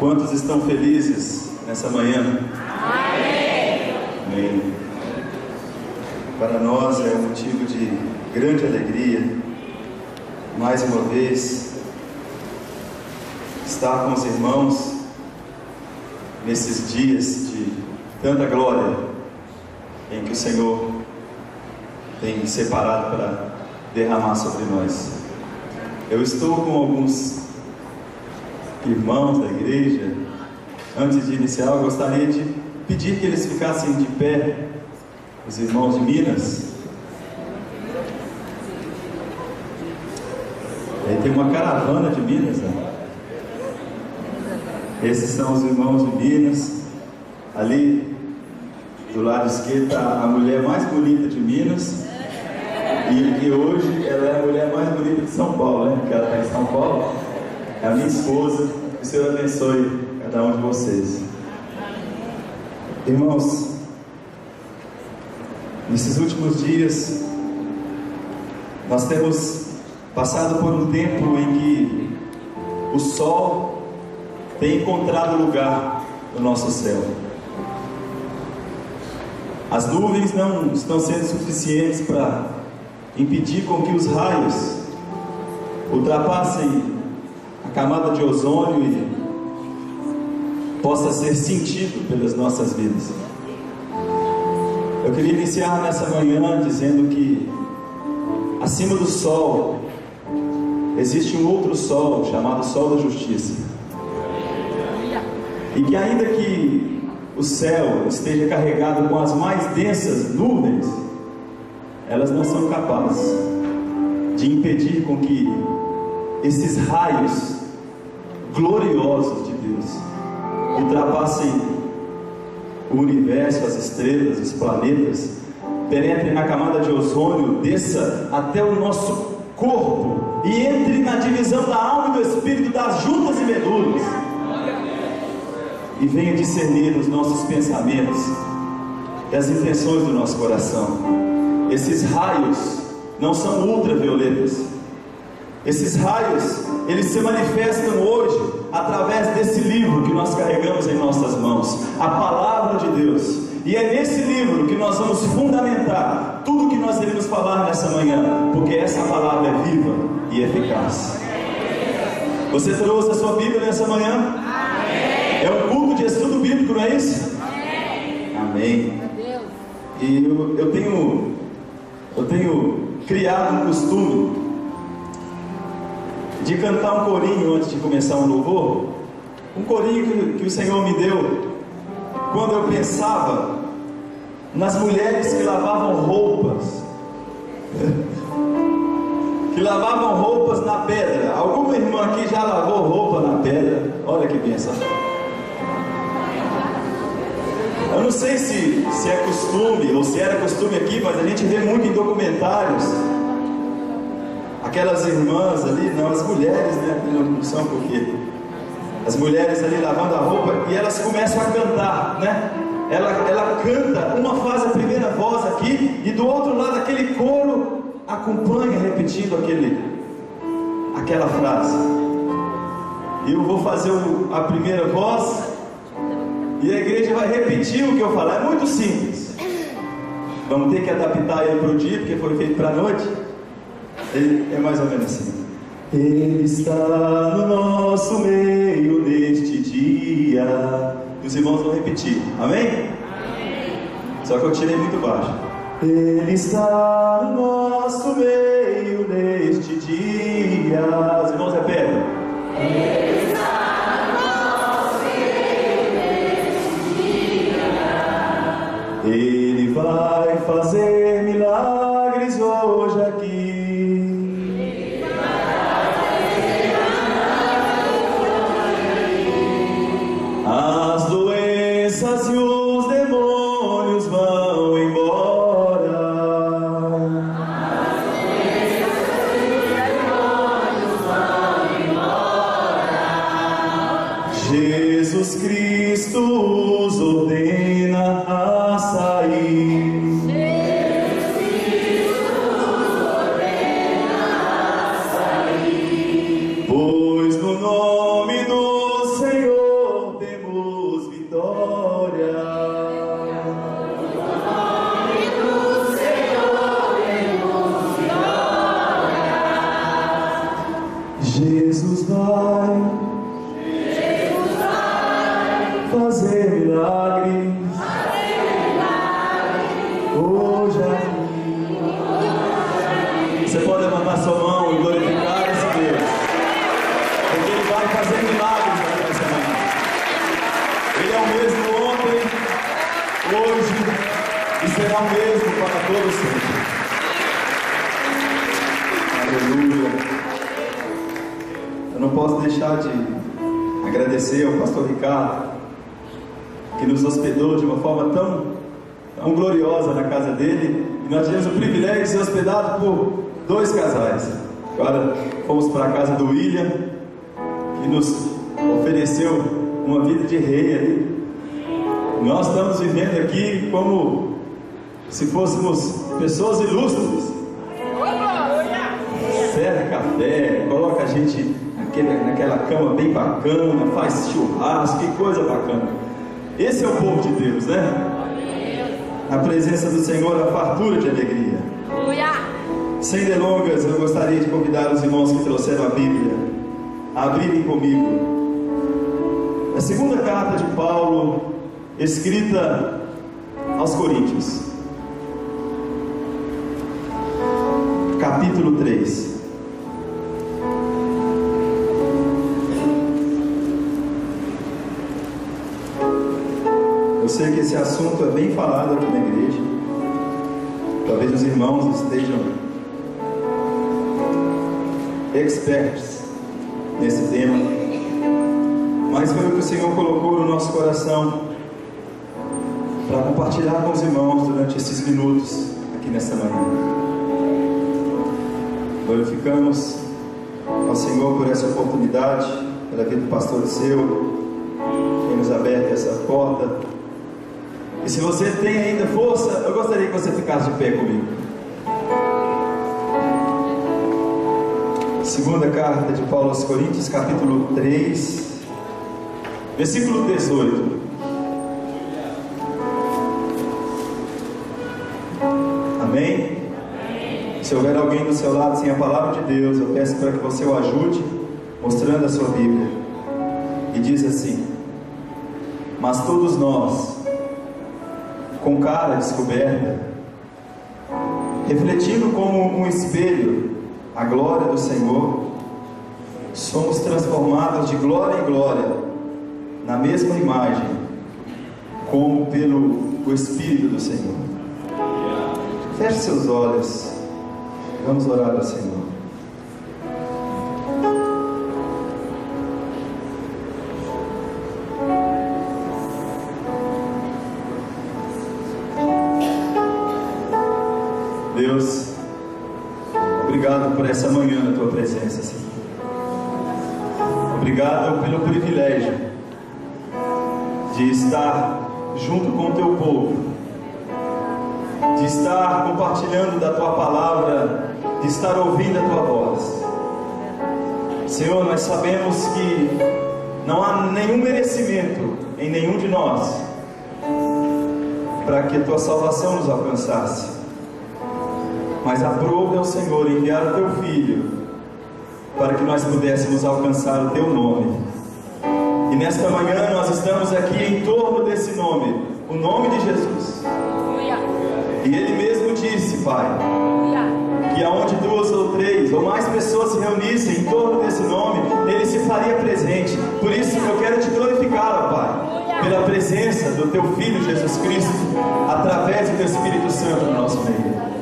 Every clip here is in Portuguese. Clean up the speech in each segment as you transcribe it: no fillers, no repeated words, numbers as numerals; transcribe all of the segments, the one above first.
Quantos estão felizes nessa manhã? Amém. Amém. Para nós é um motivo de grande alegria, mais uma vez, estar com os irmãos nesses dias de tanta glória em que o Senhor tem separado para derramar sobre nós. Eu estou com alguns irmãos da igreja. Antes de iniciar, eu gostaria de pedir que eles ficassem de pé, os irmãos de Minas. Aí tem uma caravana de Minas, né? Esses são os irmãos de Minas. Ali do lado esquerdo está a mulher mais bonita de Minas. E hoje ela é a mulher mais bonita de São Paulo, né? Porque ela está em São Paulo. É a minha esposa. Que o Senhor abençoe cada um de vocês. Irmãos, nesses últimos dias nós temos passado por um tempo em que o sol tem encontrado lugar no nosso céu. As nuvens não estão sendo suficientes para impedir com que os raios ultrapassem a camada de ozônio e possa ser sentido pelas nossas vidas. Eu queria iniciar nessa manhã dizendo que acima do sol existe um outro sol chamado Sol da Justiça, e que ainda que o céu esteja carregado com as mais densas nuvens, elas não são capazes de impedir com que esses raios gloriosos de Deus ultrapassem o universo, as estrelas, os planetas, penetrem na camada de ozônio, desça até o nosso corpo e entre na divisão da alma e do espírito, das juntas e medulas, e venha discernir os nossos pensamentos e as intenções do nosso coração. Esses raios não são ultravioletas. Esses raios, eles se manifestam hoje através desse livro que nós carregamos em nossas mãos, a Palavra de Deus. E é nesse livro que nós vamos fundamentar tudo que nós iremos falar nessa manhã, porque essa palavra é viva e eficaz. Você trouxe a sua Bíblia nessa manhã? Amém. É um culto de estudo bíblico, não é isso? Amém. Amém. E eu tenho criado um costume de cantar um corinho antes de começar um louvor. Um corinho que o Senhor me deu quando eu pensava nas mulheres que lavavam roupas que lavavam roupas na pedra. Alguma irmã aqui já lavou roupa na pedra? Olha que bênção. Eu não sei se é costume ou se era costume aqui, mas a gente vê muito em documentários aquelas irmãs ali, não, as mulheres, né? Não são porque as mulheres ali lavando a roupa e elas começam a cantar, né? Ela canta, uma faz a primeira voz aqui e do outro lado aquele coro acompanha repetindo aquela frase. E eu vou fazer a primeira voz e a igreja vai repetir o que eu falar. É muito simples. Vamos ter que adaptar ele para o dia, porque foi feito para a noite. Ele é mais ou menos assim: Ele está no nosso meio neste dia. Os irmãos vão repetir, amém? Amém. Só que eu tirei muito baixo. Ele está no nosso meio neste dia. Os irmãos repetem. Ele está no nosso meio neste dia. Ele vai fazer milagres hoje aqui. As doenças e os demônios vão embora. As doenças e os demônios vão embora. Jesus Cristo os ordena a sair. Jesus Cristo os ordena a sair. Pois no nome do Senhor fazer milagres hoje aqui. Você pode levantar sua mão e glorificar esse Deus, porque Ele vai fazer milagres nessa semana. Ele é o mesmo ontem, hoje e será o mesmo para todos sempre. Aleluia. Eu não posso deixar de agradecer ao pastor Ricardo, que nos hospedou de uma forma tão gloriosa na casa dele, e nós tivemos o privilégio de ser hospedado por 2 casais. Agora fomos para a casa do William, que nos ofereceu uma vida de rei ali. Nós estamos vivendo aqui como se fôssemos pessoas ilustres. Serve café, coloca a gente naquela cama bem bacana, faz churrasco, que coisa bacana. Esse é o povo de Deus, né? Na presença do Senhor, a fartura de alegria. Sem delongas, eu gostaria de convidar os irmãos que trouxeram a Bíblia a abrirem comigo a segunda carta de Paulo, escrita aos Coríntios, capítulo 3. Eu sei que esse assunto é bem falado aqui na igreja. Talvez os irmãos estejam experts nesse tema, mas foi o que o Senhor colocou no nosso coração para compartilhar com os irmãos durante esses minutos aqui nessa manhã. Glorificamos ao Senhor por essa oportunidade, pela vida do pastor seu, que nos aberta essa porta. E se você tem ainda força, eu gostaria que você ficasse de pé comigo. Segunda carta de Paulo aos Coríntios, capítulo 3, versículo 18. Amém? Se houver alguém do seu lado sem a palavra de Deus, eu peço para que você o ajude, mostrando a sua Bíblia. E diz assim: mas todos nós, com cara descoberta, refletindo como um espelho a glória do Senhor, somos transformados de glória em glória na mesma imagem, como pelo Espírito do Senhor. Feche seus olhos, vamos orar ao Senhor. Deus, obrigado por essa manhã na Tua presença, Senhor. Obrigado pelo privilégio de estar junto com o Teu povo, de estar compartilhando da Tua palavra, de estar ouvindo a Tua voz. Senhor, nós sabemos que não há nenhum merecimento em nenhum de nós para que a Tua salvação nos alcançasse. Mas aprove ao Senhor enviar o Teu Filho para que nós pudéssemos alcançar o Teu nome. E nesta manhã nós estamos aqui em torno desse nome, o nome de Jesus. E Ele mesmo disse, Pai, que aonde 2 ou 3 ou mais pessoas se reunissem em torno desse nome, Ele se faria presente. Por isso eu quero Te glorificar, ó Pai, pela presença do Teu Filho Jesus Cristo, através do Teu Espírito Santo no nosso meio.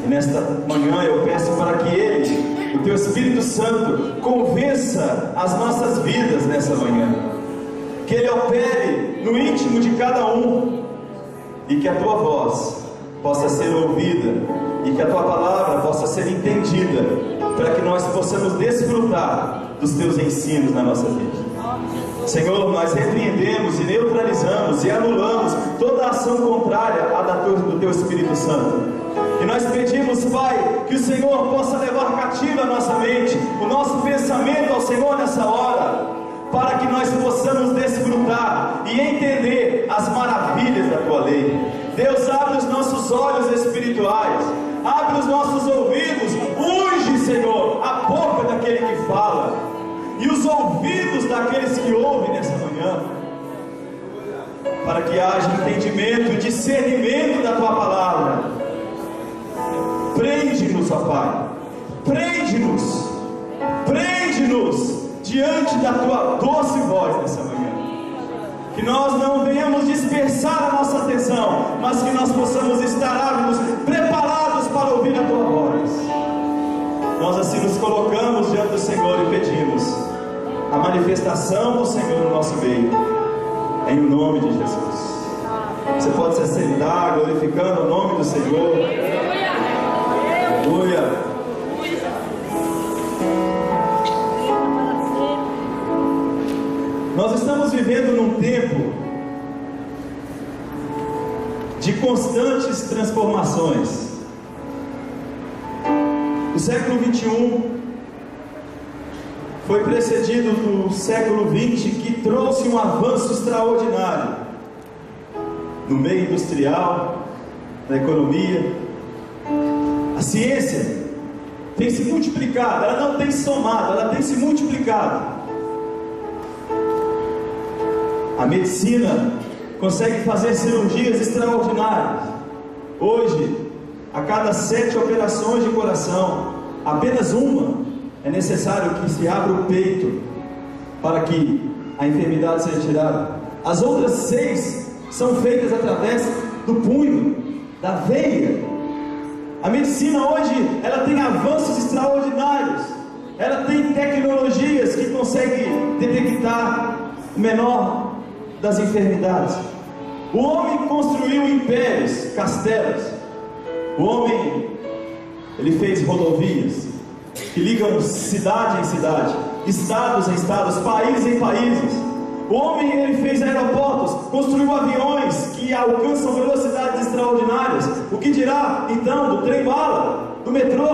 E nesta manhã eu peço para que Ele, o Teu Espírito Santo, convença as nossas vidas nessa manhã, que Ele opere no íntimo de cada um, e que a Tua voz possa ser ouvida, e que a Tua palavra possa ser entendida, para que nós possamos desfrutar dos Teus ensinos na nossa vida. Senhor, nós repreendemos e neutralizamos e anulamos toda ação contrária à do Teu Espírito Santo. E nós pedimos, Pai, que o Senhor possa levar cativo a nossa mente, o nosso pensamento ao Senhor nessa hora, para que nós possamos desfrutar e entender as maravilhas da Tua lei. Deus, abre os nossos olhos espirituais, abre os nossos ouvidos, unge, Senhor, a boca daquele que fala, daqueles que ouvem nessa manhã, para que haja entendimento e discernimento da Tua palavra. Prende-nos, ó Pai, prende-nos diante da Tua doce voz nessa manhã. Que nós não venhamos dispersar a nossa atenção, mas que nós possamos estar ávidos, preparados para ouvir a Tua voz. Nós assim nos colocamos diante do Senhor e pedimos a manifestação do Senhor no nosso meio, em o nome de Jesus. Você pode se assentar, glorificando o nome do Senhor. Aleluia. Nós estamos vivendo num tempo de constantes transformações. O século 21 foi precedido do século 20, que trouxe um avanço extraordinário no meio industrial, na economia. A ciência tem se multiplicado, ela não tem somado, ela tem se multiplicado. A medicina consegue fazer cirurgias extraordinárias. Hoje, a cada 7 operações de coração, apenas uma é necessário que se abra o peito para que a enfermidade seja tirada. As outras 6 são feitas através do punho, da veia. A medicina hoje, ela tem avanços extraordinários. Ela tem tecnologias que conseguem detectar o menor das enfermidades. O homem construiu impérios, castelos. O homem, ele fez rodovias que ligam cidade em cidade, estados em estados, países em países. O homem, ele fez aeroportos, construiu aviões que alcançam velocidades extraordinárias. O que dirá então do trem-bala, do metrô?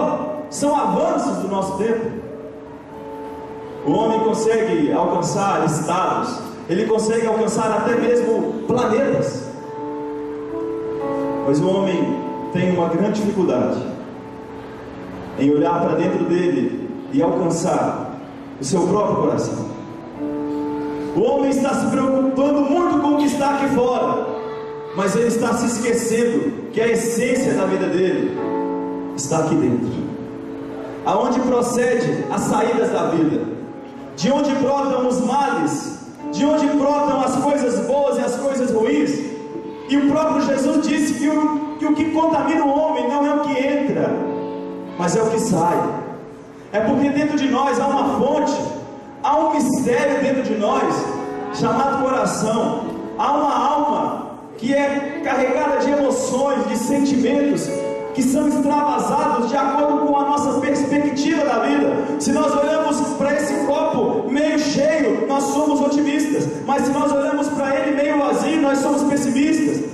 São avanços do nosso tempo. O homem consegue alcançar estados, ele consegue alcançar até mesmo planetas. Mas o homem tem uma grande dificuldade em olhar para dentro dele e alcançar o seu próprio coração. O homem está se preocupando muito com o que está aqui fora, mas ele está se esquecendo que a essência da vida dele está aqui dentro, aonde procede as saídas da vida, de onde brotam os males, de onde brotam as coisas boas e as coisas ruins. E o próprio Jesus disse que o que contamina o homem não é o que entra, mas é o que sai. É porque dentro de nós há uma fonte, há um mistério dentro de nós, chamado coração. Há uma alma que é carregada de emoções, de sentimentos, que são extravasados de acordo com a nossa perspectiva da vida. Se nós olhamos para esse copo meio cheio, nós somos otimistas, mas se nós olhamos para ele meio vazio, nós somos pessimistas.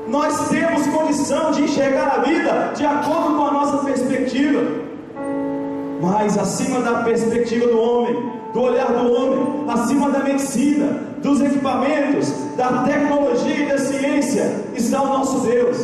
Nós temos condição de enxergar a vida de acordo com a nossa perspectiva, mas acima da perspectiva do homem, do olhar do homem, acima da medicina, dos equipamentos, da tecnologia e da ciência, está o nosso Deus.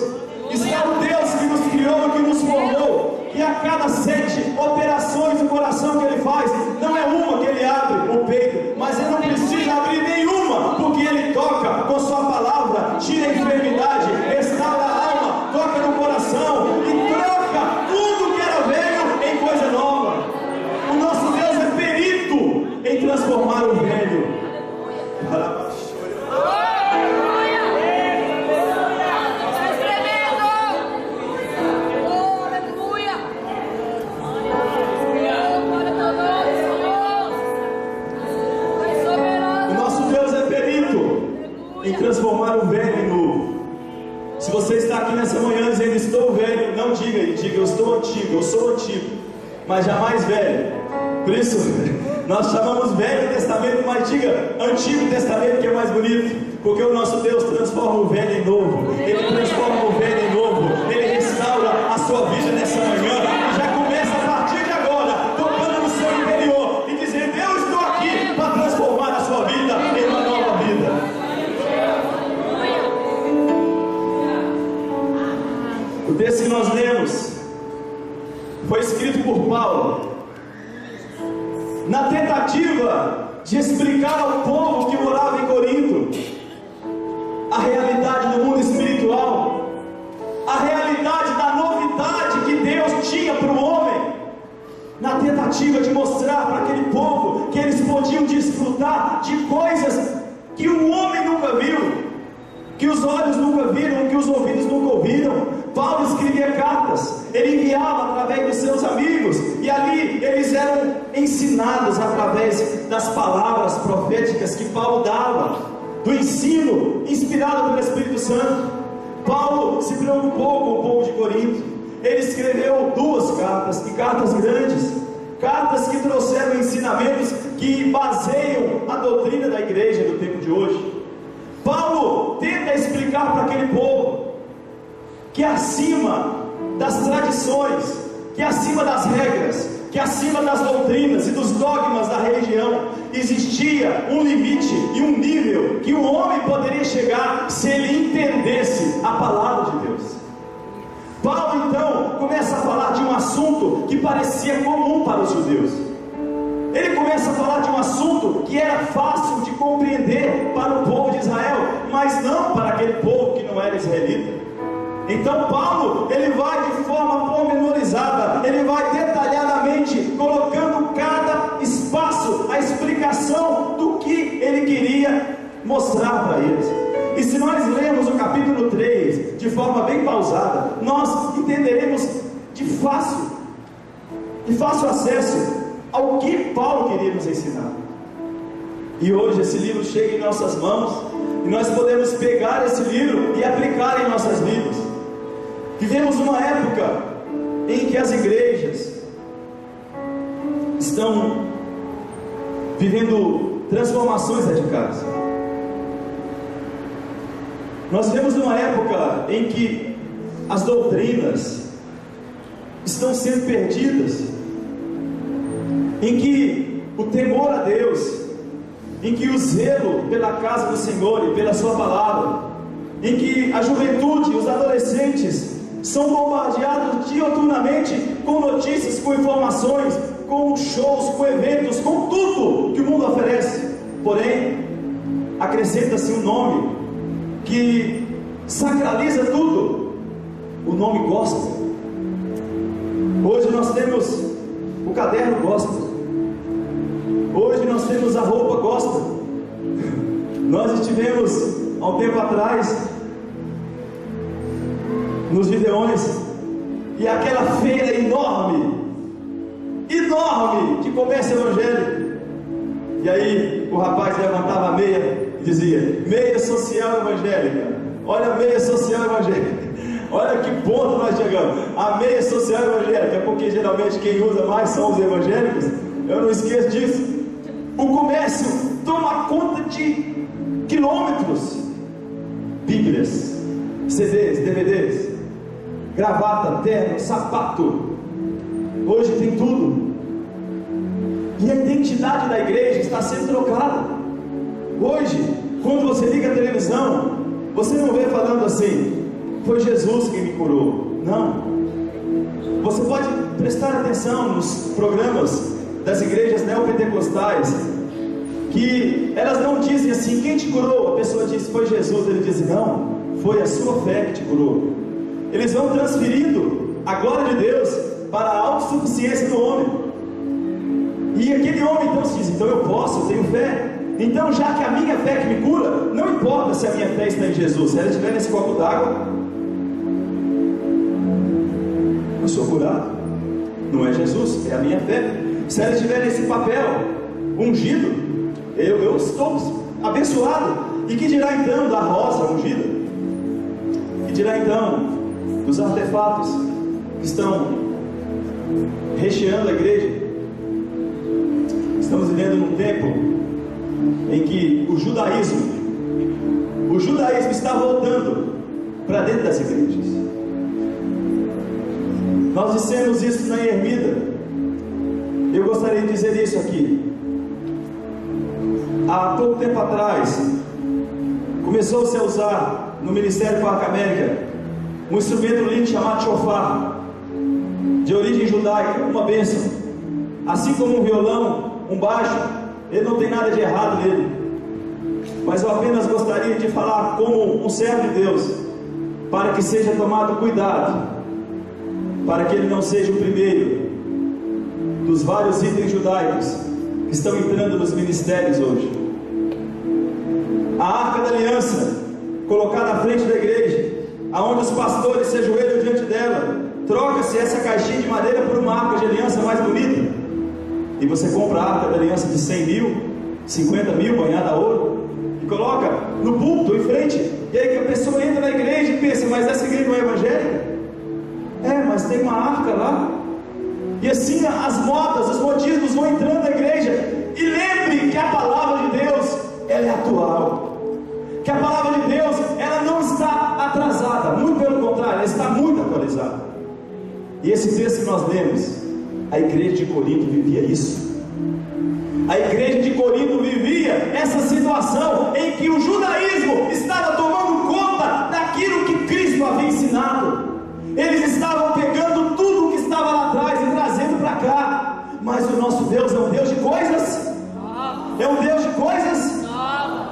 Está o Deus que nos criou e que nos formou. E a cada 7 operações do coração que Ele faz, não é uma que Ele abre o peito, mas Ele não precisa abrir nenhuma, porque Ele toca com Sua palavra, tira a enfermidade, restaura a alma, toca no coração e troca tudo que era velho em coisa nova. O nosso Deus é perito em transformar o velho. Em transformar o velho em novo. Se você está aqui nessa manhã dizendo estou velho, não diga aí, diga eu estou antigo, eu sou antigo, mas jamais velho. Por isso nós chamamos Velho Testamento, mas diga Antigo Testamento, que é mais bonito, porque o nosso Deus transforma o velho em novo. Ele transforma o velho em novo, Ele restaura a sua vida nessa manhã. E já começa a partir de agora, tocando no seu interior e dizendo: eu estou aqui para transformar a sua vida em uma nova vida. O texto que nós lemos foi escrito por Paulo, na tentativa de explicar ao povo que morava em Corinto a realidade do mundo espiritual, a realidade da novidade que Deus tinha para o homem, na tentativa de mostrar para aquele povo que eles podiam desfrutar de coisas que o homem nunca viu, que os olhos nunca viram, que os ouvidos nunca ouviram. Paulo escrevia cartas, ele enviava através dos seus amigos, e ali eles eram ensinados através das palavras proféticas que Paulo dava, do ensino inspirado pelo Espírito Santo. Paulo se preocupou com o povo de Corinto. Ele escreveu 2 cartas, e cartas grandes, cartas que trouxeram ensinamentos que baseiam a doutrina da igreja do tempo de hoje. Paulo tenta explicar para aquele povo que acima das tradições, que acima das regras, que acima das doutrinas e dos dogmas da religião, existia um limite e um nível que o homem poderia chegar se ele entendesse a palavra de Deus. Paulo então começa a falar de um assunto que parecia comum para os judeus. Ele começa a falar de um assunto que era fácil de compreender para o povo de Israel, mas não para aquele povo que não era israelita. Então Paulo, ele vai de forma pormenorizada, ele vai detalhadamente colocando cada espaço, a explicação do que ele queria mostrar para eles. E se nós lermos o capítulo 3 de forma bem pausada, nós entenderemos de fácil acesso ao que Paulo queria nos ensinar. E hoje esse livro chega em nossas mãos, e nós podemos pegar esse livro e aplicar em nossas vidas. Vivemos uma época em que as igrejas estão vivendo transformações radicais. Nós vivemos uma época em que as doutrinas estão sendo perdidas, em que o temor a Deus, em que o zelo pela casa do Senhor e pela sua palavra, em que a juventude e os adolescentes são bombardeados dioturnamente com notícias, com informações, com shows, com eventos, com tudo que o mundo oferece. Porém, acrescenta-se um nome que sacraliza tudo: o nome gospel. Hoje nós temos o caderno gospel, hoje nós temos a roupa gospel. Nós estivemos há um tempo atrás nos Gideões, e aquela feira enorme de comércio evangélico, e aí o rapaz levantava a meia e dizia: meia social evangélica. Olha a meia social evangélica, olha que ponto nós chegamos, a meia social evangélica, porque geralmente quem usa mais são os evangélicos. Eu não esqueço disso. O comércio toma conta de quilômetros: bíblias, CDs, DVDs, gravata, terno, sapato. Hoje tem tudo. E a identidade da igreja está sendo trocada. Hoje, quando você liga a televisão, você não vê falando assim: foi Jesus quem me curou. Não. Você pode prestar atenção nos programas das igrejas neopentecostais, que elas não dizem assim: quem te curou? A pessoa diz: foi Jesus. Ele diz: não, foi a sua fé que te curou. Eles vão transferindo a glória de Deus para a autossuficiência do homem. E aquele homem então se diz: então eu posso, eu tenho fé. Então, já que a minha fé que me cura, não importa se a minha fé está em Jesus. Se ela estiver nesse copo d'água, eu sou curado. Não é Jesus, é a minha fé. Se ela estiver nesse papel ungido, eu estou abençoado. E que dirá então da rosa ungida? Que dirá então dos artefatos que estão recheando a igreja? Estamos vivendo num tempo em que o judaísmo está voltando para dentro das igrejas. Nós dissemos isso na Ermida. Eu gostaria de dizer isso aqui. Há pouco tempo atrás, começou-se a usar no Ministério Parque América um instrumento lindo chamado shofar, de origem judaica, uma bênção. Assim como um violão, um baixo, ele não tem nada de errado nele, mas eu apenas gostaria de falar como um servo de Deus, para que seja tomado cuidado, para que ele não seja o primeiro dos vários itens judaicos que estão entrando nos ministérios hoje. A Arca da Aliança, colocada à frente da igreja, aonde os pastores se ajoelham diante dela, troca-se essa caixinha de madeira por uma arca de aliança mais bonita, e você compra a Arca da Aliança de 100 mil, 50 mil, banhada a ouro, e coloca no púlpito em frente, e aí que a pessoa entra na igreja e pensa, mas essa igreja não é evangélica? Mas tem uma arca lá. E assim as modas, os modismos vão entrando na igreja. E lembre que a palavra de Deus, ela é atual, que a palavra de Deus, ela não está atrasada, muito pelo contrário, ela está muito atualizada. E esse texto que nós lemos, a igreja de Corinto vivia isso. A igreja de Corinto vivia essa situação em que o judaísmo estava tomando conta daquilo que Cristo havia ensinado. Eles estavam pegando tudo que estava lá atrás e trazendo para cá. Mas o nosso Deus é um Deus de coisas, é um Deus de coisas,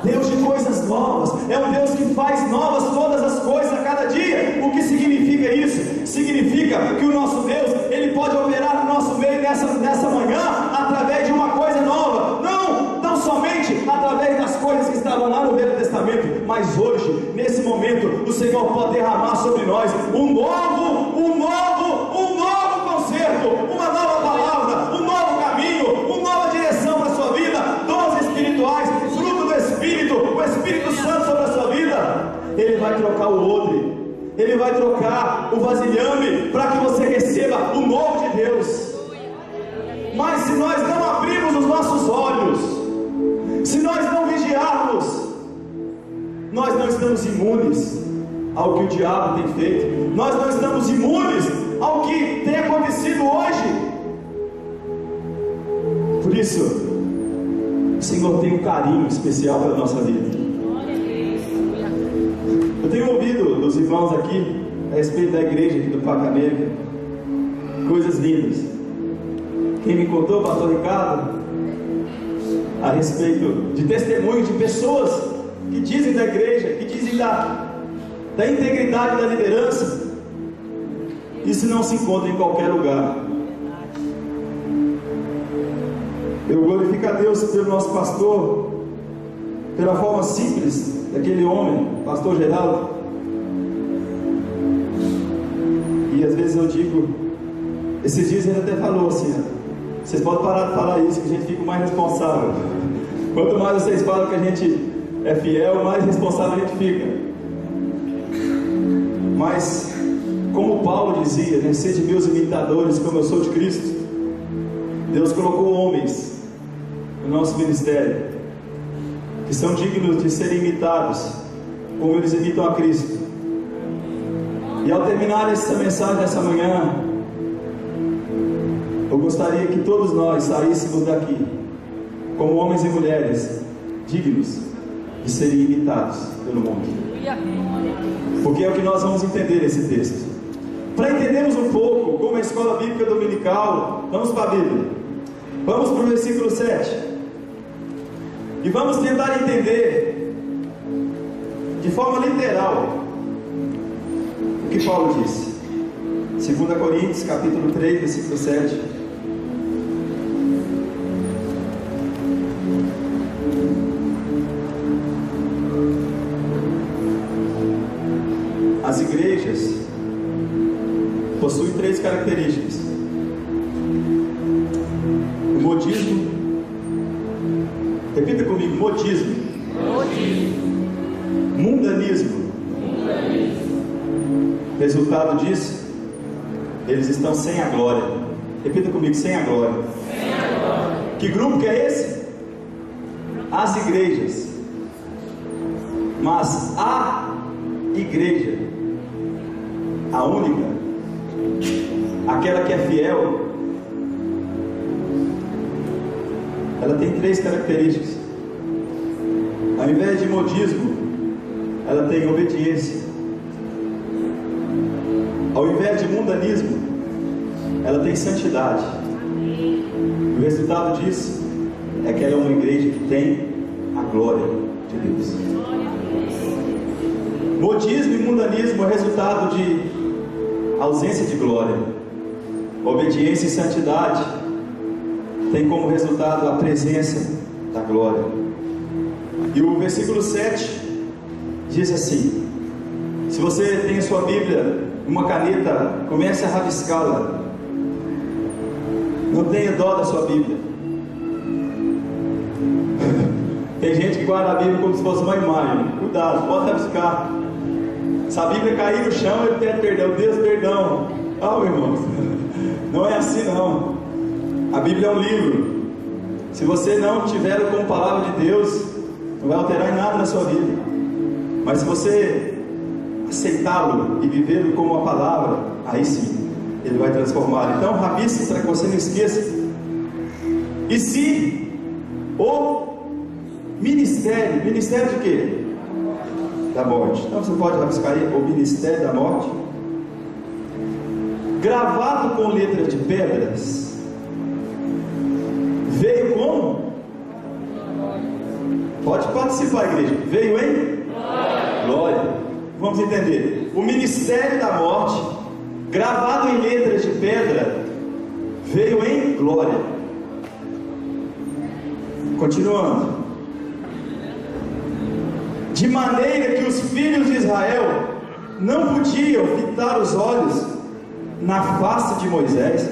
Deus de coisas novas, é um Deus que faz novas todas as coisas a cada dia. O que significa isso? Significa que o nosso Deus, Ele pode operar no nosso meio nessa manhã, através de uma coisa nova, não somente através das coisas que estavam lá no Velho Testamento, mas hoje, nesse momento, o Senhor pode derramar sobre nós um novo concerto, uma nova palavra, um novo caminho, uma nova direção para a sua vida, dons espirituais, fruto do Espírito, o Espírito Santo sobre a sua vida. Ele vai trocar o odre, Ele vai trocar o vasilhame, para que você receba o novo de Deus. Mas se nós não abrirmos os nossos olhos, se nós não vigiarmos, nós não estamos imunes ao que o diabo tem feito, nós não estamos imunes ao que tem acontecido hoje. Por isso, o Senhor tem um carinho especial para a nossa vida. Eu tenho ouvido dos irmãos aqui a respeito da igreja aqui do Pacaembu, coisas lindas. Quem me contou, o pastor Ricardo, a respeito de testemunhos de pessoas que dizem da igreja, que dizem da integridade da liderança. Isso não se encontra em qualquer lugar. Eu glorifico a Deus pelo nosso pastor, pela forma simples daquele homem, pastor Geraldo. E às vezes eu digo, esses dias ele até falou assim: vocês podem parar de falar isso, que a gente fica mais responsável. Quanto mais vocês falam que a gente é fiel, mais responsável a gente fica. Mas, como Paulo dizia, né, sede meus imitadores, como eu sou de Cristo. Deus colocou homens no nosso ministério que são dignos de serem imitados, como eles imitam a Cristo. E ao terminar essa mensagem essa manhã, eu gostaria que todos nós saíssemos daqui como homens e mulheres dignos de serem imitados pelo mundo. Porque é o que nós vamos entender nesse texto. Para entendermos um pouco como a escola bíblica dominical, vamos para a Bíblia. Vamos para o versículo 7. E vamos tentar entender de forma literal o que Paulo disse. 2 Coríntios capítulo 3, versículo 7. As igrejas possuem 3 características: o modismo. Repita comigo: modismo. Mundanismo. Resultado disso, eles estão sem a glória. Repita comigo: sem a glória. Que grupo que é esse? As igrejas. Mas a igreja, a única, aquela que é fiel, ela tem 3 características. Ao invés de modismo, ela tem obediência. Ao invés de mundanismo, ela tem santidade. E o resultado disso é que ela é uma igreja que tem a glória de Deus. Modismo e mundanismo é resultado de ausência de glória. Obediência e santidade tem como resultado a presença da glória. E o versículo 7 diz assim: se você tem a sua Bíblia, uma caneta, comece a rabiscá-la. Não tenha dó da sua Bíblia. Tem gente que guarda a Bíblia como se fosse uma imagem. Cuidado, pode rabiscar. Se a Bíblia cair no chão, ele pede perdão. Deus, perdão. Meu irmão, não é assim não. A Bíblia é um livro. Se você não tiver como palavra de Deus, não vai alterar em nada na sua vida. Mas se você aceitá-lo e vivê-lo como a palavra, aí sim, ele vai transformar. Então, rabisque para que você não esqueça. E se o ministério de quê? Da morte. Então você pode rabiscar aí: o ministério da morte, gravado com letras de pedras, veio como? Pode participar, igreja. Veio em glória. Vamos entender. O ministério da morte, gravado em letras de pedra, veio em glória. Continuando. De maneira que os filhos de Israel não podiam fitar os olhos na face de Moisés.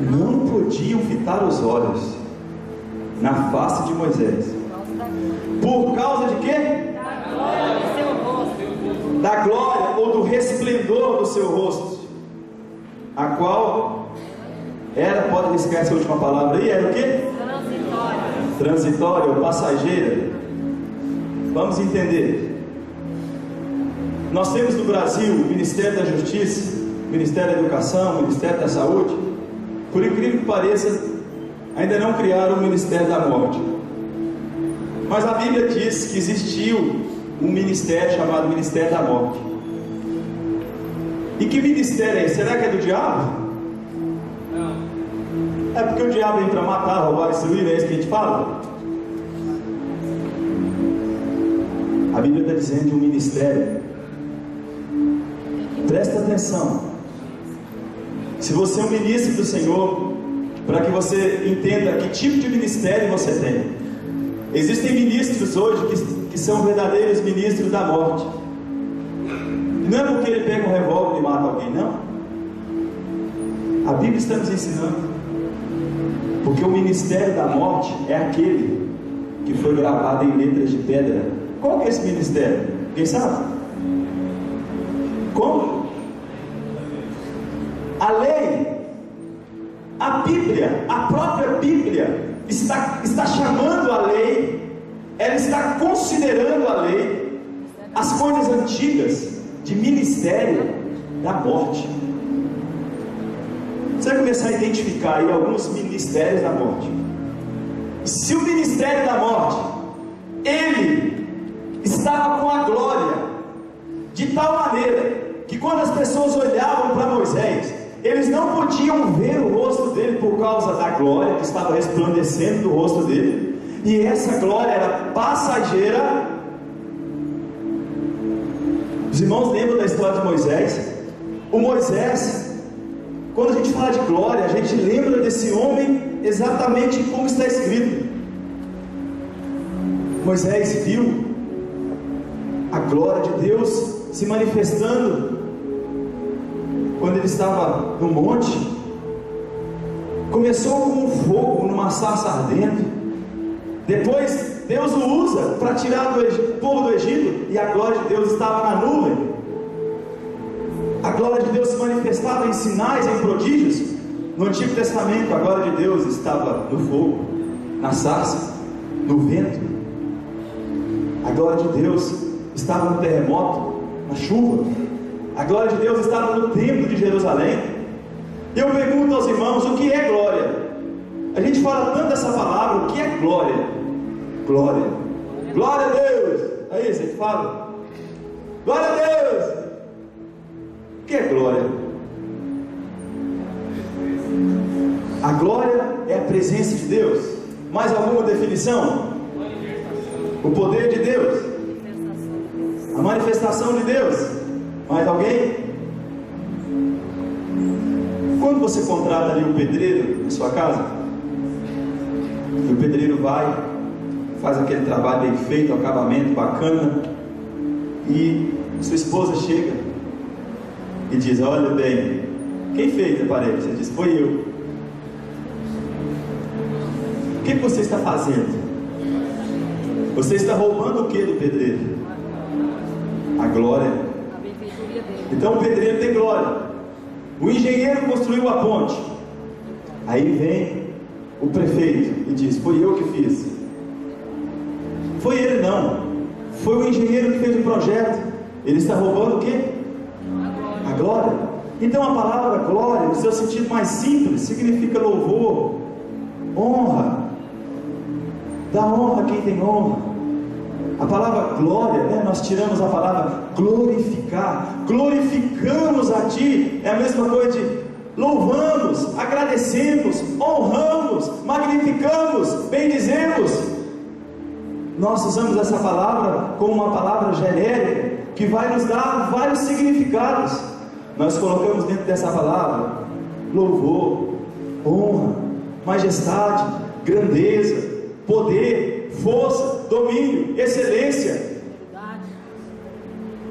Não podiam fitar os olhos na face de Moisés. Por causa de quê? Da glória do seu rosto. Da glória ou do resplendor do seu rosto, a qual era, pode riscar essa última palavra aí, era o quê? Transitória ou passageira. Vamos entender. Nós temos no Brasil o Ministério da Justiça, o Ministério da Educação, o Ministério da Saúde. Por incrível que pareça, ainda não criaram o Ministério da Morte. Mas a Bíblia diz que existiu um ministério chamado Ministério da Morte. E que ministério é esse? Será que é do diabo? Não. É porque o diabo vem para matar, roubar, destruir, é isso que a gente fala? A Bíblia está dizendo de um ministério. Presta atenção. Se você é um ministro do Senhor, para que você entenda que tipo de ministério você tem. Existem ministros hoje que são verdadeiros ministros da morte. Não é porque ele pega um revólver e mata alguém, não. A Bíblia está nos ensinando. Porque o ministério da morte é aquele que foi gravado em letras de pedra. Qual que é esse ministério? Quem sabe? Como? A lei, a Bíblia, a própria Bíblia está chamando a lei, ela está considerando a lei, as coisas antigas de ministério da morte. Você vai começar a identificar aí alguns ministérios da morte. Se o ministério da morte, ele estava com a glória de tal maneira que quando as pessoas olhavam para Moisés, eles não podiam ver o rosto dele por causa da glória que estava resplandecendo do rosto dele, e essa glória era passageira. Os irmãos lembram da história de Moisés? O Moisés, quando a gente fala de glória, a gente lembra desse homem exatamente como está escrito. Moisés viu a glória de Deus se manifestando quando ele estava no monte. Começou com um fogo numa sarça ardente. Depois Deus o usa para tirar o povo do Egito, e a glória de Deus estava na nuvem. A glória de Deus se manifestava em sinais, em prodígios. No Antigo Testamento, a glória de Deus estava no fogo, na sarça, no vento. A glória de Deus estava no terremoto, na chuva. A glória de Deus estava no templo de Jerusalém. Eu pergunto aos irmãos, o que é glória? A gente fala tanto dessa palavra, o que é glória? Glória. Glória a Deus. É isso, a gente fala. Glória a Deus. O que é glória? A glória é presença de Deus? Mais alguma definição? O poder de Deus, a manifestação de Deus. Mais alguém? Quando você contrata ali um pedreiro na sua casa, e o pedreiro vai, faz aquele trabalho bem feito, acabamento bacana, e sua esposa chega e diz: olha bem, quem fez a parede? Você diz: foi eu. O que você está fazendo? Você está roubando o que do pedreiro? A glória. Então o pedreiro tem glória. O engenheiro construiu a ponte. Aí vem o prefeito e diz: foi eu que fiz. Foi ele não. Foi o engenheiro que fez o projeto. Ele está roubando o quê? A glória. Então a palavra glória, no seu sentido mais simples, significa louvor, honra. Dá honra a quem tem honra. A palavra glória, né? Nós tiramos a palavra glorificar. Glorificamos a Ti. É a mesma coisa de louvamos, agradecemos, honramos, magnificamos, bendizemos. Nós usamos essa palavra como uma palavra genérica que vai nos dar vários significados. Nós colocamos dentro dessa palavra louvor, honra, majestade, grandeza, poder, força, domínio, excelência.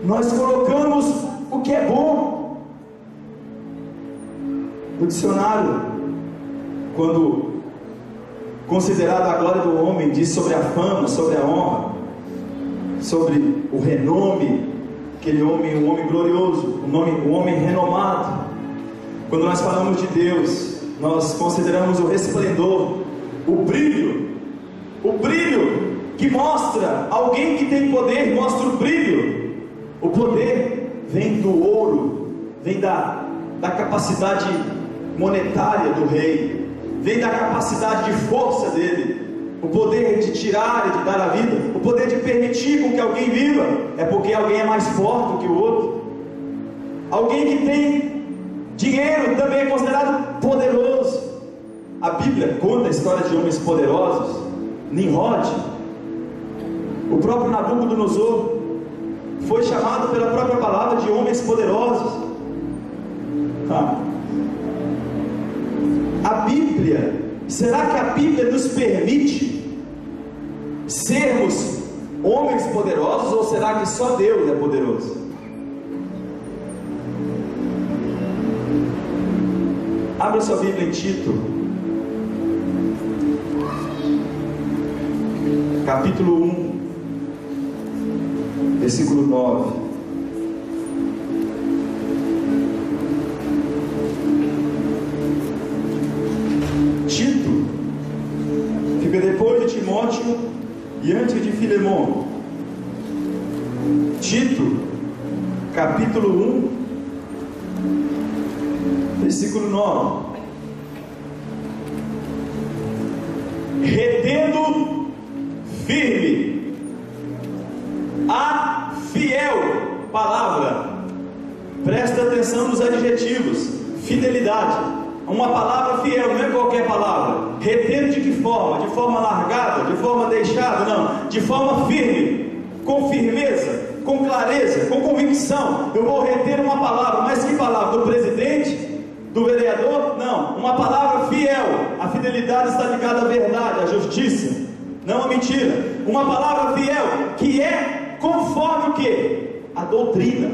Nós colocamos o que é bom. O dicionário, quando considerado a glória do homem, diz sobre a fama, sobre a honra, sobre o renome, aquele homem, um homem glorioso, um homem renomado. Quando nós falamos de Deus, nós consideramos o resplendor, o brilho que mostra alguém que tem poder, mostra o brilho. O poder vem do ouro, vem da capacidade monetária do rei, vem da capacidade de força dele. O poder de tirar e de dar a vida, o poder de permitir com que alguém viva, é porque alguém é mais forte do que o outro. Alguém que tem dinheiro também é considerado poderoso. A Bíblia conta a história de homens poderosos. Nimrod, o próprio Nabucodonosor, foi chamado pela própria palavra de homens poderosos. A Bíblia, será que a Bíblia nos permite sermos homens poderosos, ou será que só Deus é poderoso? Abra sua Bíblia em Tito, capítulo 1, versículo 9. Tito fica depois de Timóteo e antes de Filemon. Tito, capítulo 1, versículo 9. Retendo firme a fiel palavra. Presta atenção nos adjetivos. Fidelidade, uma palavra fiel, não é qualquer palavra. Retendo de que forma? De forma largada? De forma deixada? Não, de forma firme, com firmeza, com clareza, com convicção. Eu vou reter uma palavra. Mas que palavra? Do presidente? Do vereador? Não, uma palavra fiel. A fidelidade está ligada à verdade, à justiça, não à mentira. Uma palavra fiel, que é conforme o que? A doutrina.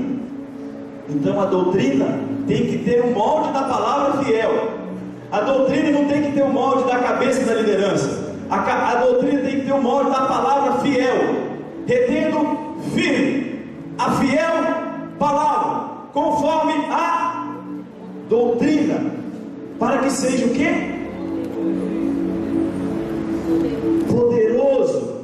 Então a doutrina tem que ter o molde da palavra fiel. A doutrina não tem que ter o molde da cabeça da liderança. A doutrina tem que ter o molde da palavra fiel. Retendo firme a fiel palavra, conforme a doutrina, para que seja o quê? Poderoso.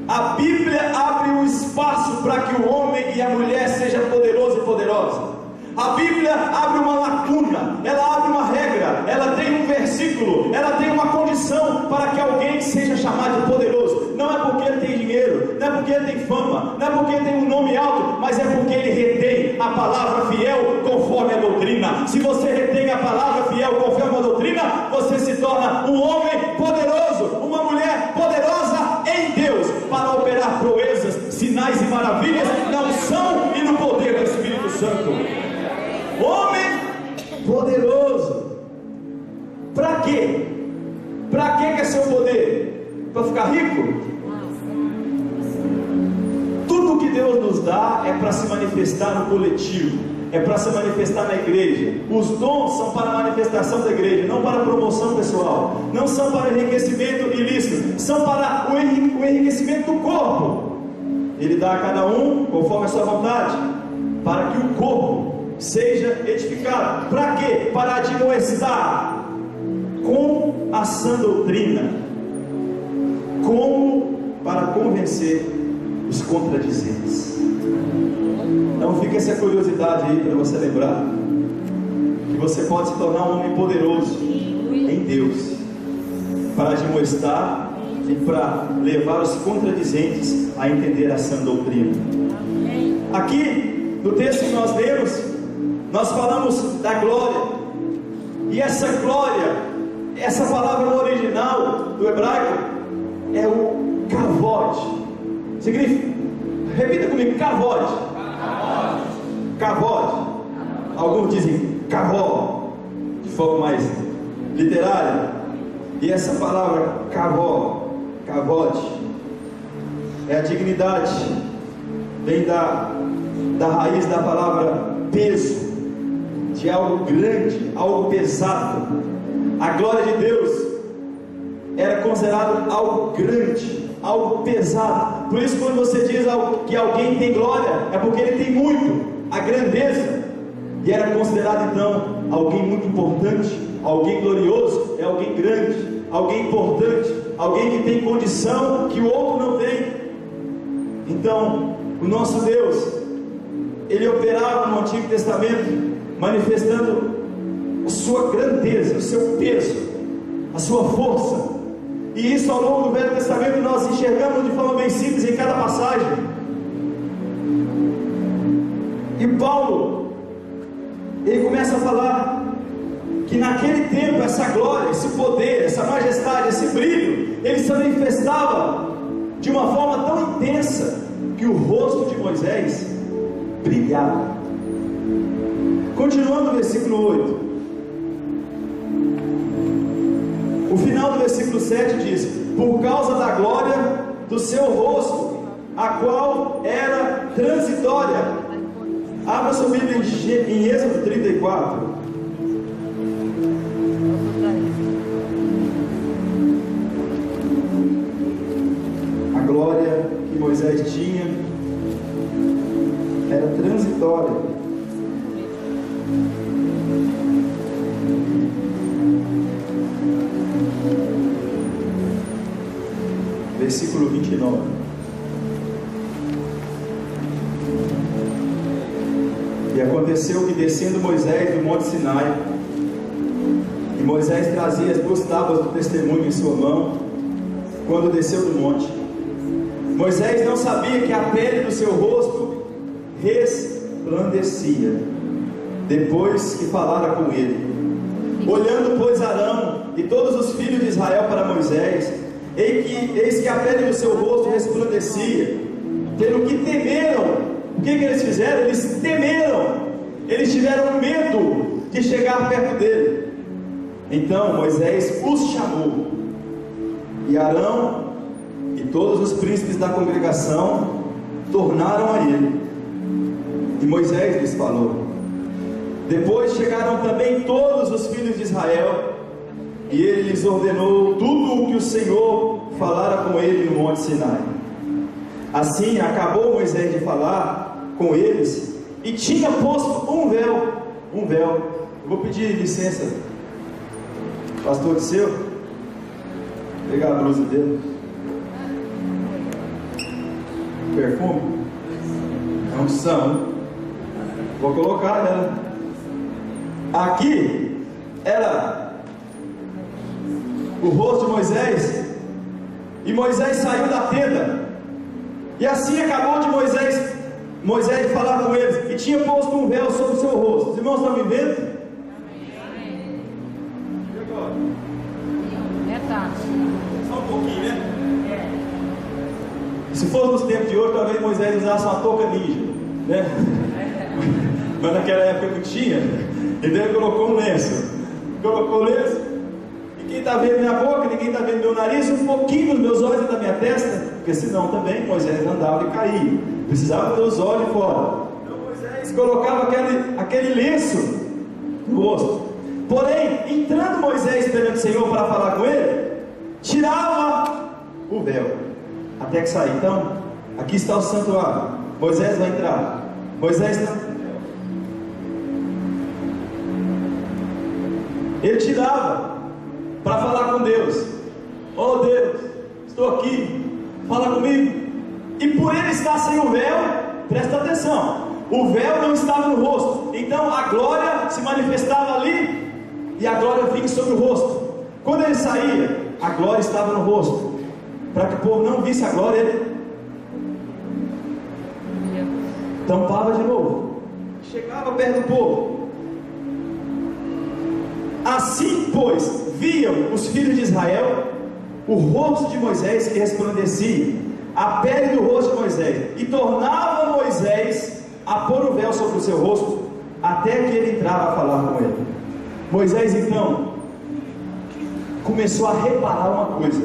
A Bíblia abre um espaço para que o homem e a mulher sejam poderosos e poderosas. A Bíblia abre uma lacuna, ela abre uma regra, ela tem um versículo, ela tem uma condição para que alguém seja chamado de poderoso. Não é porque ele tem dinheiro, não é porque ele tem fama, não é porque ele tem um nome alto, mas é porque ele retém a palavra fiel conforme a doutrina. Se você retém a palavra fiel conforme a doutrina, você se torna um homem poderoso, uma mulher poderosa em Deus, para operar proezas, sinais e maravilhas na unção e no poder do Espírito Santo. Homem poderoso. Para quê? Para que é seu poder? Para ficar rico? Tudo que Deus nos dá é para se manifestar no coletivo, é para se manifestar na igreja. Os dons são para a manifestação da igreja, não para a promoção pessoal, não são para enriquecimento ilícito, são para o enriquecimento do corpo. Ele dá a cada um conforme a sua vontade, para que o corpo seja edificado. Para quê? Para admoestar com a sã doutrina, como para convencer os contradizentes. Então fica essa curiosidade aí para você lembrar que você pode se tornar um homem poderoso em Deus, para admoestar e para levar os contradizentes a entender a sã doutrina. Aqui no texto que nós lemos, nós falamos da glória, e essa glória, essa palavra no original do hebraico é o kavod. Significa, repita comigo, kavod. Kavod. Alguns dizem kavod, de forma mais literária. E essa palavra kavod é a dignidade, vem da raiz da palavra peso, de algo grande, algo pesado. A glória de Deus era considerado algo grande, algo pesado. Por isso, quando você diz que alguém tem glória, é porque ele tem muito, a grandeza. E era considerado então alguém muito importante. Alguém glorioso é alguém grande, alguém importante, alguém que tem condição que o outro não tem. Então, o nosso Deus, ele operava no Antigo Testamento, manifestando a sua grandeza, o seu peso, a sua força. E isso ao longo do Velho Testamento nós enxergamos de forma bem simples em cada passagem. E Paulo, ele começa a falar que naquele tempo essa glória, esse poder, essa majestade, esse brilho, ele se manifestava de uma forma tão intensa que o rosto de Moisés brilhava. Continuando no versículo 8, o final do versículo 7 diz: por causa da glória do seu rosto, a qual era transitória. Abra sua Bíblia em Êxodo 34. A glória que Moisés tinha era transitória. Versículo 29. E aconteceu que, descendo Moisés do monte Sinai, e Moisés trazia as 2 tábuas do testemunho em sua mão, quando desceu do monte, Moisés não sabia que a pele do seu rosto resplandecia, depois que falara com ele. Olhando, pois, Arão e todos os filhos de Israel para Moisés, eis que a pele do seu rosto resplandecia, pelo que temeram. O que eles fizeram? Eles temeram, eles tiveram medo de chegar perto dele. Então Moisés os chamou, e Arão e todos os príncipes da congregação tornaram a ele, e Moisés lhes falou. Depois chegaram também todos os filhos de Israel, e ele lhes ordenou tudo o que o Senhor falara com ele no monte Sinai. Assim acabou Moisés de falar com eles, e tinha posto um véu. Eu vou pedir licença, pastor Disseu, pegar a blusa dele. Perfume? É unção. Vou colocar ela. Aqui era o rosto de Moisés, e Moisés saiu da tenda, e assim acabou de Moisés falar com eles, e tinha posto um véu sobre o seu rosto. Os irmãos estão me vendo? E agora? fosse nos tempos de hoje, talvez Moisés usasse uma touca ninja, né? Mas naquela época não tinha. Então ele colocou um lenço. Colocou o lenço. E quem está vendo minha boca, ninguém está vendo meu nariz, um pouquinho dos meus olhos e da minha testa, porque senão também Moisés andava e caía. Precisava ter os olhos fora. Então Moisés colocava aquele lenço no rosto. Porém, entrando Moisés perante o Senhor para falar com ele, tirava o véu até que sair. Então, aqui está o santuário. Moisés vai entrar. Moisés está. Ele tirava para falar com Deus. Oh Deus, estou aqui, fala comigo. E por ele estar sem o véu, presta atenção, o véu não estava no rosto, então a glória se manifestava ali e a glória vinha sobre o rosto. Quando ele saía, a glória estava no rosto, para que o povo não visse a glória, ele tampava de novo, chegava perto do povo. Assim, pois, viam os filhos de Israel o rosto de Moisés que resplandecia, a pele do rosto de Moisés, e tornava Moisés a pôr o véu sobre o seu rosto, até que ele entrava a falar com ele. Moisés então começou a reparar uma coisa: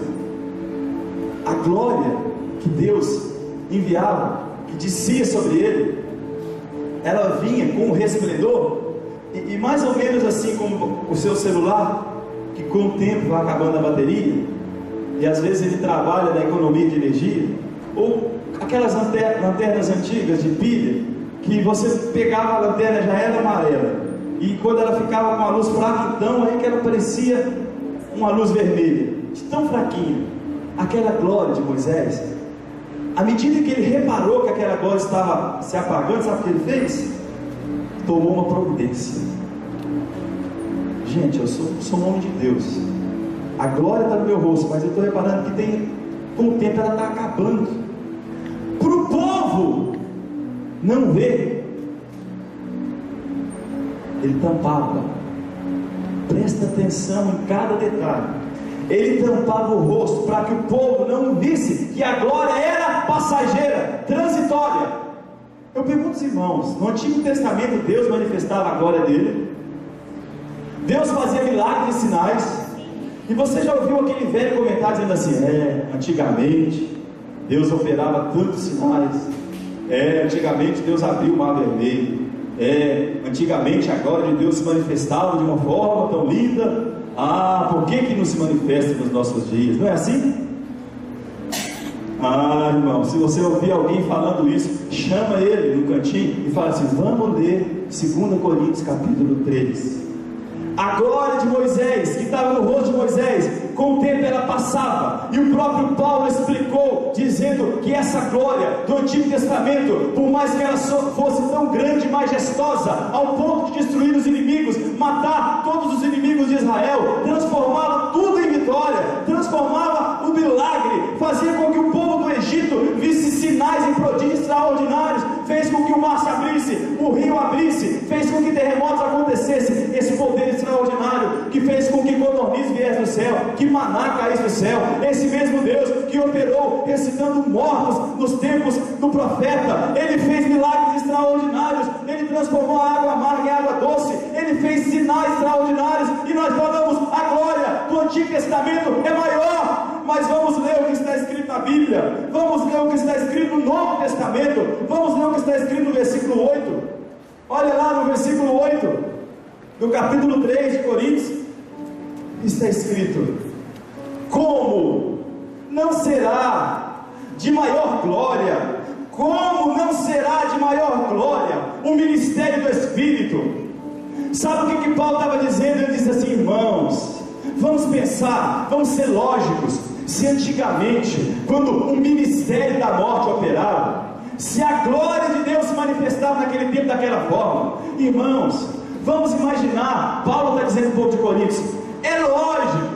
a glória que Deus enviava, que descia sobre ele, ela vinha com um resplendor. E mais ou menos assim como o seu celular, que com o tempo vai acabando a bateria, e às vezes ele trabalha na economia de energia, ou aquelas lanternas antigas de pilha, que você pegava a lanterna, já era amarela, e quando ela ficava com a luz fraca, então aí que ela parecia uma luz vermelha, de tão fraquinha. Aquela glória de Moisés, à medida que ele reparou que aquela glória estava se apagando, sabe o que ele fez? Tomou uma providência. Gente, eu sou um homem de Deus, a glória está no meu rosto, mas eu estou reparando que com o tempo ela está acabando, para o povo não ver. Ele tampava, presta atenção em cada detalhe, ele tampava o rosto para que o povo não visse que a glória era passageira, transitória. Eu pergunto aos irmãos, no Antigo Testamento Deus manifestava a glória dele, Deus fazia milagres e sinais, e você já ouviu aquele velho comentário dizendo assim: antigamente Deus operava tantos sinais, antigamente Deus abriu o mar vermelho, antigamente a glória de Deus se manifestava de uma forma tão linda, por que não se manifesta nos nossos dias? Não é assim? Irmão, se você ouvir alguém falando isso, chama ele no cantinho e fala assim: vamos ler 2 Coríntios capítulo 3. A glória de Moisés, que estava no rosto de Moisés, com o tempo ela passava, e o próprio Paulo explicou, dizendo que essa glória do Antigo Testamento, por mais que ela fosse tão grande e majestosa, ao ponto de destruir os inimigos, matar todos os inimigos de Israel, transformava tudo em vitória, transformava o milagre, fazia com que o povo do Egito visse sinais e prodígios extraordinários, fez com que o mar se abrisse, o rio abrisse, fez com que terremotos acontecessem. Esse poder extraordinário que fez com que codorniz viesse do céu, que maná caísse do céu, esse mesmo Deus que operou ressuscitando mortos nos tempos do profeta, ele fez milagres extraordinários, ele transformou a água amarga em água doce, ele fez sinais extraordinários, e nós falamos: a glória do Antigo Testamento é maior. Mas vamos ler o que está escrito na Bíblia, vamos ler o que está escrito no Novo Testamento, vamos ler o que está escrito no versículo 8, olha lá no versículo 8, do capítulo 3 de Coríntios, está escrito: como não será de maior glória, como não será de maior glória o ministério do Espírito? Sabe o que Paulo estava dizendo? Ele disse assim: irmãos, vamos pensar, vamos ser lógicos. Se antigamente, quando o ministério da morte operava, se a glória de Deus se manifestava naquele tempo daquela forma, irmãos, vamos imaginar, Paulo está dizendo para o povo de Coríntios, é lógico,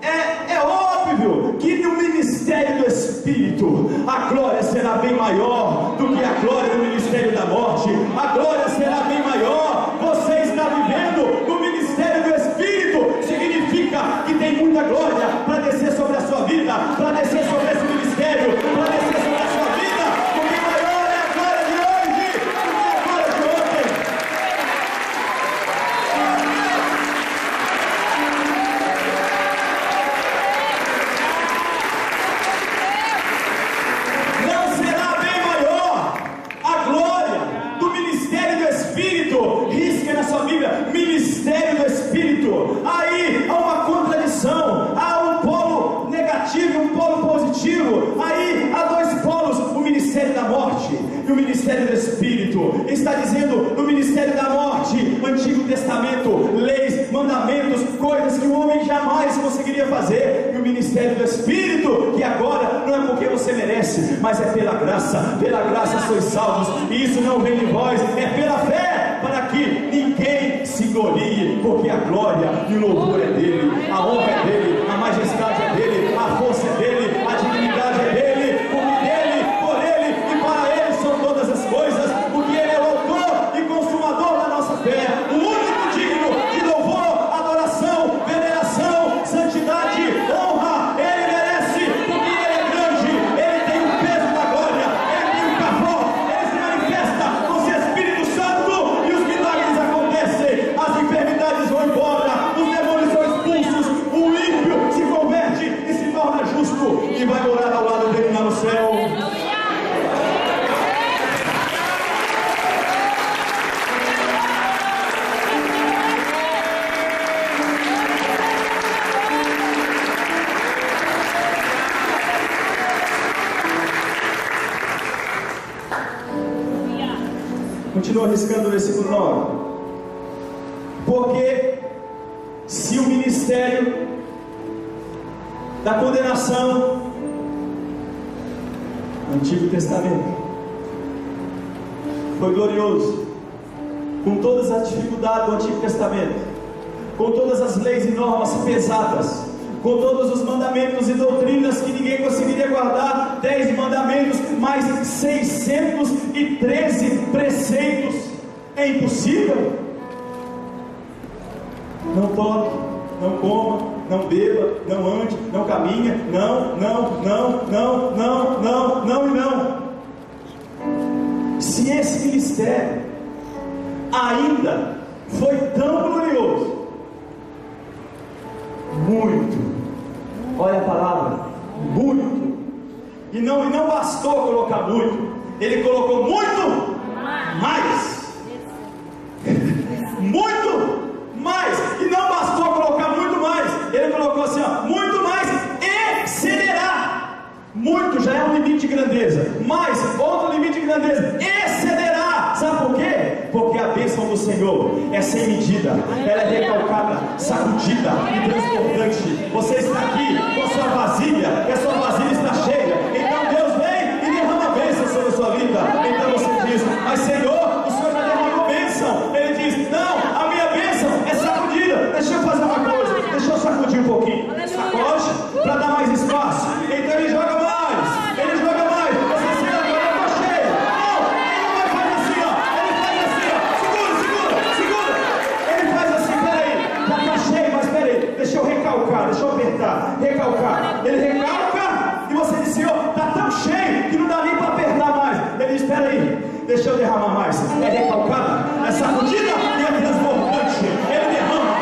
é óbvio que no ministério do Espírito a glória será bem maior do que a glória do ministério da morte. A glória será bem maior. Você está vivendo no ministério do Espírito, significa que tem muita glória para descer sobre a sua vida, para descer sobre esse ministério, para descer sobre a sua e o ministério do Espírito. Está dizendo no ministério da morte, Antigo Testamento, leis, mandamentos, coisas que o homem jamais conseguiria fazer. E o ministério do Espírito, que agora não é porque você merece, mas é pela graça sois salvos, e isso não vem de vós, é pela fé, para que ninguém se glorie, porque a glória e o louvor é dele, a honra é dele, a majestade é dele, a força é dele, a dignidade é dele, porque dele, por ele e para ele são todas as coisas, porque ele é o autor e consumador da nossa fé, o único digno de louvor, adoração, veneração, santidade, honra. Ele merece, porque ele é grande, ele tem o peso da glória, ele tem o cavalo, ele se manifesta com seu Espírito Santo, e os milagres acontecem, as enfermidades vão embora, os demônios são expulsos, o ímpio se converte e se torna justo, e vai morar ao lado dele lá no céu. Continua arriscando o versículo 9. Porque se o ministério da condenação, Antigo Testamento, foi glorioso, com todas as dificuldades do Antigo Testamento, com todas as leis e normas pesadas, com todos os mandamentos e doutrinas que ninguém conseguiria guardar, 10 mandamentos, mais 613 preceitos, é impossível. Não toque, não coma, não beba, não ande, não caminha, não e não. Se esse ministério ainda foi tão glorioso, muito, olha a palavra, muito, e não bastou colocar muito, ele colocou muito mais, muito mais, e não bastou colocar muito mais, ele colocou assim, ó, muito mais excederá. Muito já é um limite de grandeza, mais outro limite de grandeza, excederá. Sabe por quê? Porque a bênção do Senhor é sem medida, ela é recalcada, sacudida e transbordante. Você está aqui com a sua vasilha, e a sua vasilha está cheia, então Deus vem e derrama a bênção sobre a sua vida. Então você diz, mas Senhor, o Senhor já derramou bênção. Ele diz, não, a minha bênção é sacudida. Deixa eu fazer uma coisa, deixa eu sacudir um pouquinho, sacode para dar mais espaço. Então ele joga mais. Ele joga mais. Você se agora eu estou cheio. Não, ele não vai fazer assim, ó. Ele faz assim, ó. Segura. Ele faz assim, peraí. Já está cheio, mas peraí. Deixa eu recalcar, deixa eu apertar. Recalcar. Ele recalca e você diz, Senhor, está tão cheio que não dá nem para apertar mais. Ele diz, peraí, deixa eu derramar mais. É recalcada, é sacudida e é transbordante. Ele derrama.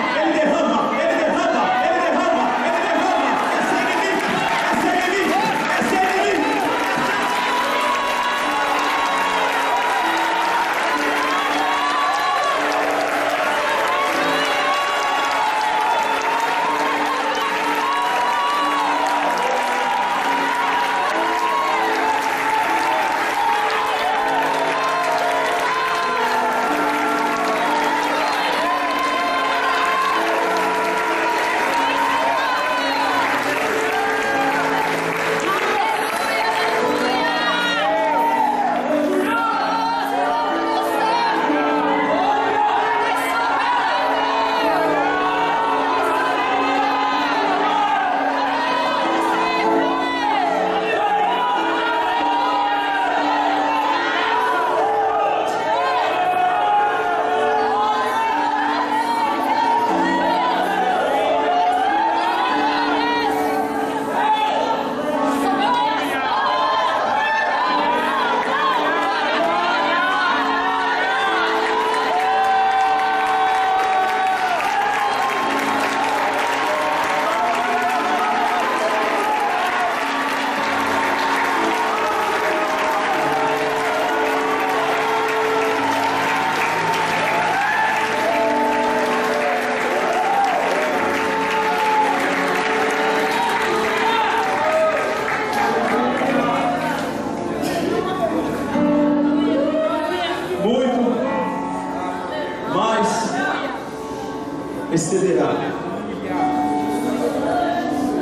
excederá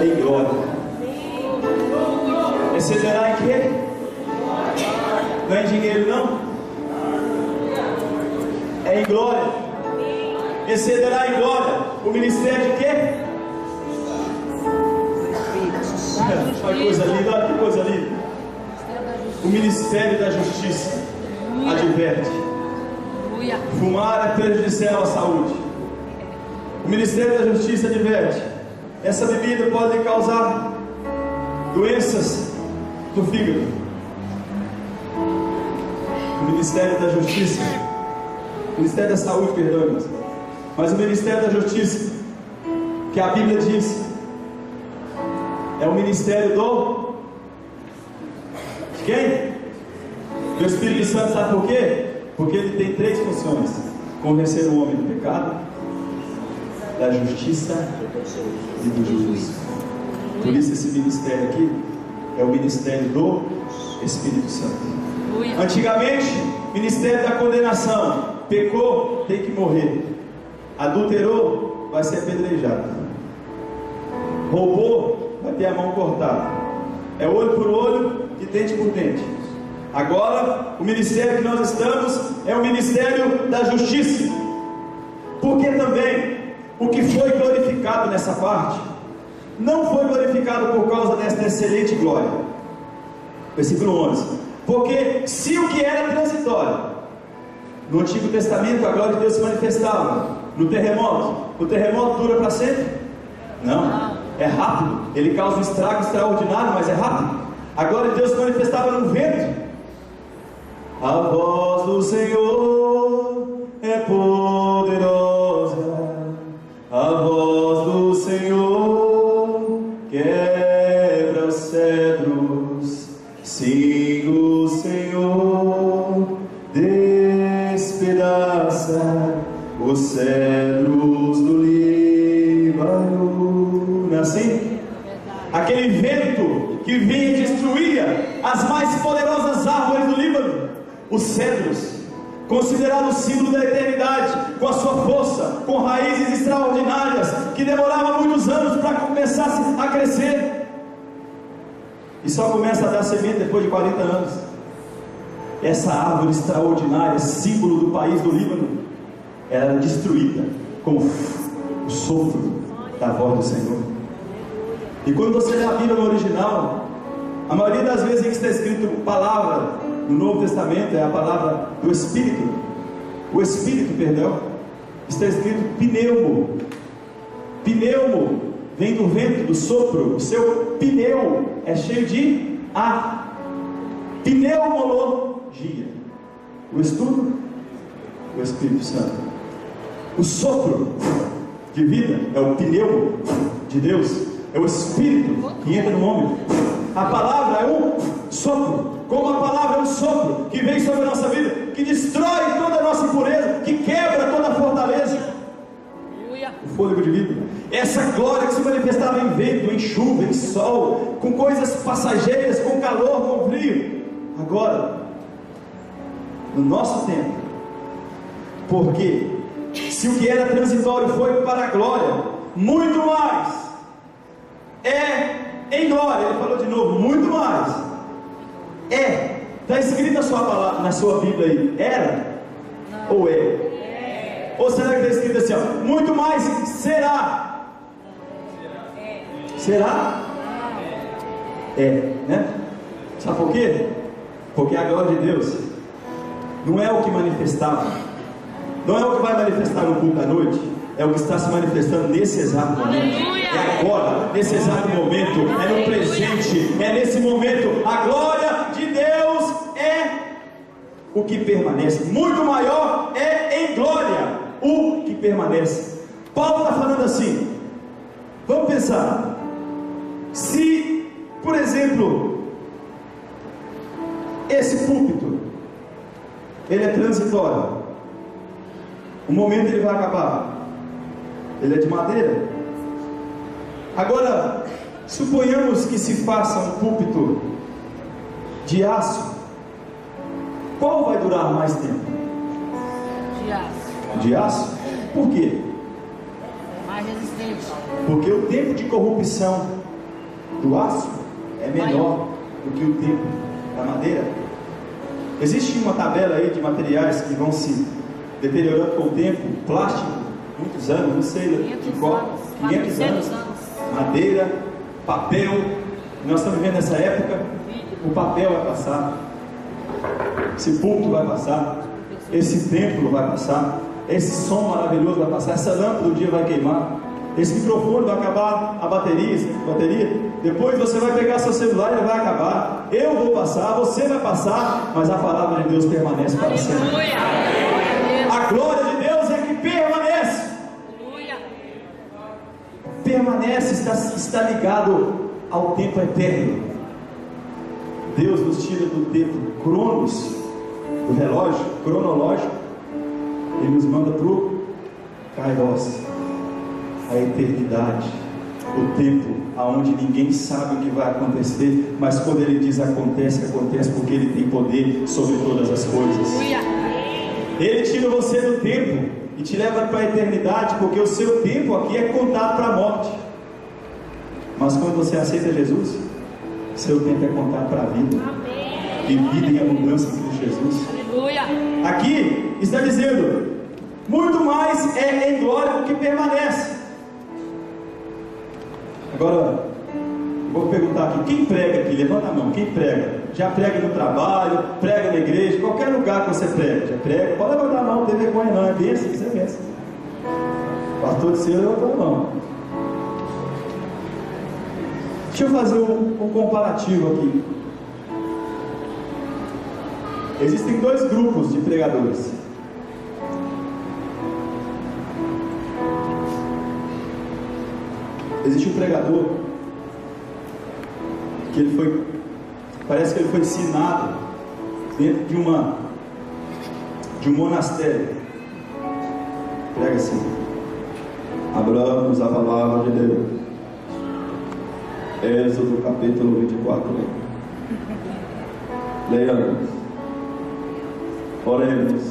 em glória. Excederá em quê? Não é em dinheiro, não? É em glória. Excederá em glória. O ministério de quê? Olha que coisa linda, olha que coisa linda. O ministério da justiça adverte: fumar é prejudicial à saúde. O ministério da justiça adverte: essa bebida pode causar doenças do fígado. O ministério da justiça, o ministério da saúde, perdão, mas o ministério da justiça, que a Bíblia diz, é o ministério de quem? Do Espírito Santo. Sabe por quê? Porque ele tem 3 funções: convencer o homem do pecado, da justiça e do juízo. Por isso esse ministério aqui é o ministério do Espírito Santo. Antigamente, ministério da condenação: pecou, tem que morrer. Adulterou, vai ser apedrejado. Roubou, vai ter a mão cortada. É olho por olho e dente por dente. Agora, o ministério que nós estamos é o ministério da justiça. Porque também o que foi glorificado nessa parte não foi glorificado por causa desta excelente glória. Versículo 11: porque se o que era transitório, no Antigo Testamento a glória de Deus se manifestava no terremoto. O terremoto dura para sempre? Não, é rápido. Ele causa um estrago extraordinário, mas é rápido. A glória de Deus se manifestava no vento. A voz do Senhor é poderosa, a voz do Senhor quebra os cedros. Sim, o Senhor despedaça os cedros do Líbano. Não é assim? Aquele vento que vinha e destruía as mais poderosas árvores do Líbano, os cedros, considerado o símbolo da eternidade, com a sua força, com raízes extraordinárias, que demoravam muitos anos para começar a crescer, e só começa a dar semente depois de 40 anos. Essa árvore extraordinária, símbolo do país do Líbano, era destruída com o sopro da voz do Senhor. E quando você lê a Bíblia no original, a maioria das vezes em que está escrito palavra no Novo Testamento é a palavra do Espírito. O Espírito, perdão, está escrito pneumo. Pneumo vem do vento, do sopro. O seu pneu é cheio de ar. Pneumologia. O estudo, o Espírito Santo. O sopro de vida é o pneu de Deus. É o Espírito que entra no homem. A palavra é um sopro. Como a palavra é um sopro que vem sobre a nossa vida, que destrói toda a nossa impureza, que quebra toda a fortaleza. O fôlego de vida. Essa glória que se manifestava em vento, em chuva, em sol, com coisas passageiras, com calor, com frio. Agora, no nosso tempo, porque se o que era transitório foi para a glória, muito mais é em glória. Ele falou de novo, muito mais é. Está escrito na sua Bíblia aí, era? Não. Ou é? Ou será que está escrito assim, ó, muito mais será? Será? É, né? Sabe por quê? Porque a glória de Deus não é o que manifestava, não é o que vai manifestar no culto da noite, é o que está se manifestando nesse exato momento. É agora, nesse exato momento, é no presente, é nesse momento. A glória de Deus é o que permanece. Muito maior é em glória o que permanece. Paulo está falando assim. Vamos pensar. Se, por exemplo, esse púlpito, ele é transitório, um momento ele vai acabar. Ele é de madeira. Agora, suponhamos que se faça um púlpito de aço. Qual vai durar mais tempo? De aço. De aço? Por quê? Mais resistente. Porque o tempo de corrupção do aço é menor do que o tempo da madeira. Existe uma tabela aí de materiais que vão se deteriorando com o tempo. Plástico, muitos anos, não sei de qual, 500 anos. Madeira, papel. Nós estamos vivendo nessa época. O papel vai passar, esse púlpito vai passar, esse templo vai passar, esse som maravilhoso vai passar, essa lâmpada um dia vai queimar, esse microfone vai acabar, a bateria, depois você vai pegar seu celular e ele vai acabar, eu vou passar, você vai passar, mas a palavra de Deus permanece para sempre. A glória de Deus é que permanece, está ligado ao tempo eterno. Deus nos tira do tempo cronos, do relógio cronológico, e nos manda para o kairos, a eternidade, o tempo aonde ninguém sabe o que vai acontecer, mas quando Ele diz acontece, acontece, porque Ele tem poder sobre todas as coisas. Ele tira você do tempo e te leva para a eternidade, porque o seu tempo aqui é contado para a morte, mas quando você aceita Jesus, seu tempo é contado para a vida. E vida em abundância em Cristo Jesus. Aleluia. Aqui está dizendo: muito mais é em glória do que permanece. Agora, vou perguntar aqui: quem prega aqui? Levanta a mão. Quem prega? Já prega no trabalho, prega na igreja, qualquer lugar que você prega. Já prega? Pode levantar a mão, não tem vergonha não. É bênção, isso é bênção. Pastor de Senhor levantou a mão. Deixa eu fazer um comparativo aqui. Existem dois grupos de pregadores. Existe um pregador que parece que ele foi ensinado dentro de um monastério. Prega assim: abramos a palavra de Deus. Êxodo capítulo 24. Leiamos, oremos.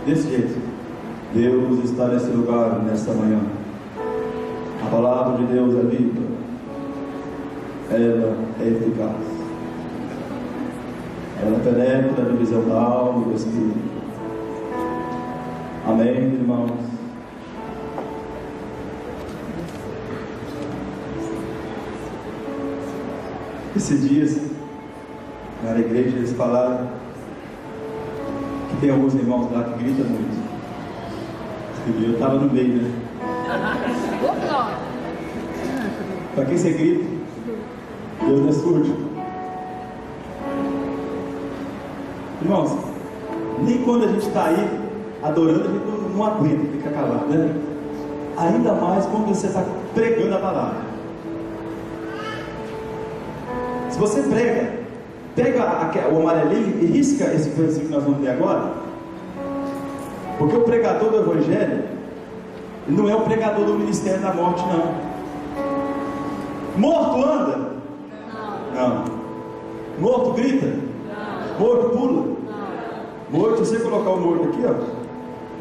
Desse jeito, Deus está nesse lugar, nesta manhã. A palavra de Deus é viva, ela é eficaz, ela penetra a divisão da alma e do espírito. Amém, irmãos? Esses dias, na igreja, eles falaram que tem alguns irmãos lá que gritam muito. E eu estava no meio, né? Para quem você grita? Deus não é surdo. Irmãos, nem quando a gente está aí adorando, a gente não aguenta, fica calado, né? Ainda mais quando você está pregando a palavra. Se você pega o amarelinho e risca esse versículo que nós vamos ler agora, porque o pregador do Evangelho não é o pregador do ministério da morte, não. Morto anda? Não. Morto grita? Não. Morto pula? Não. Morto, se você colocar o morto aqui, ó,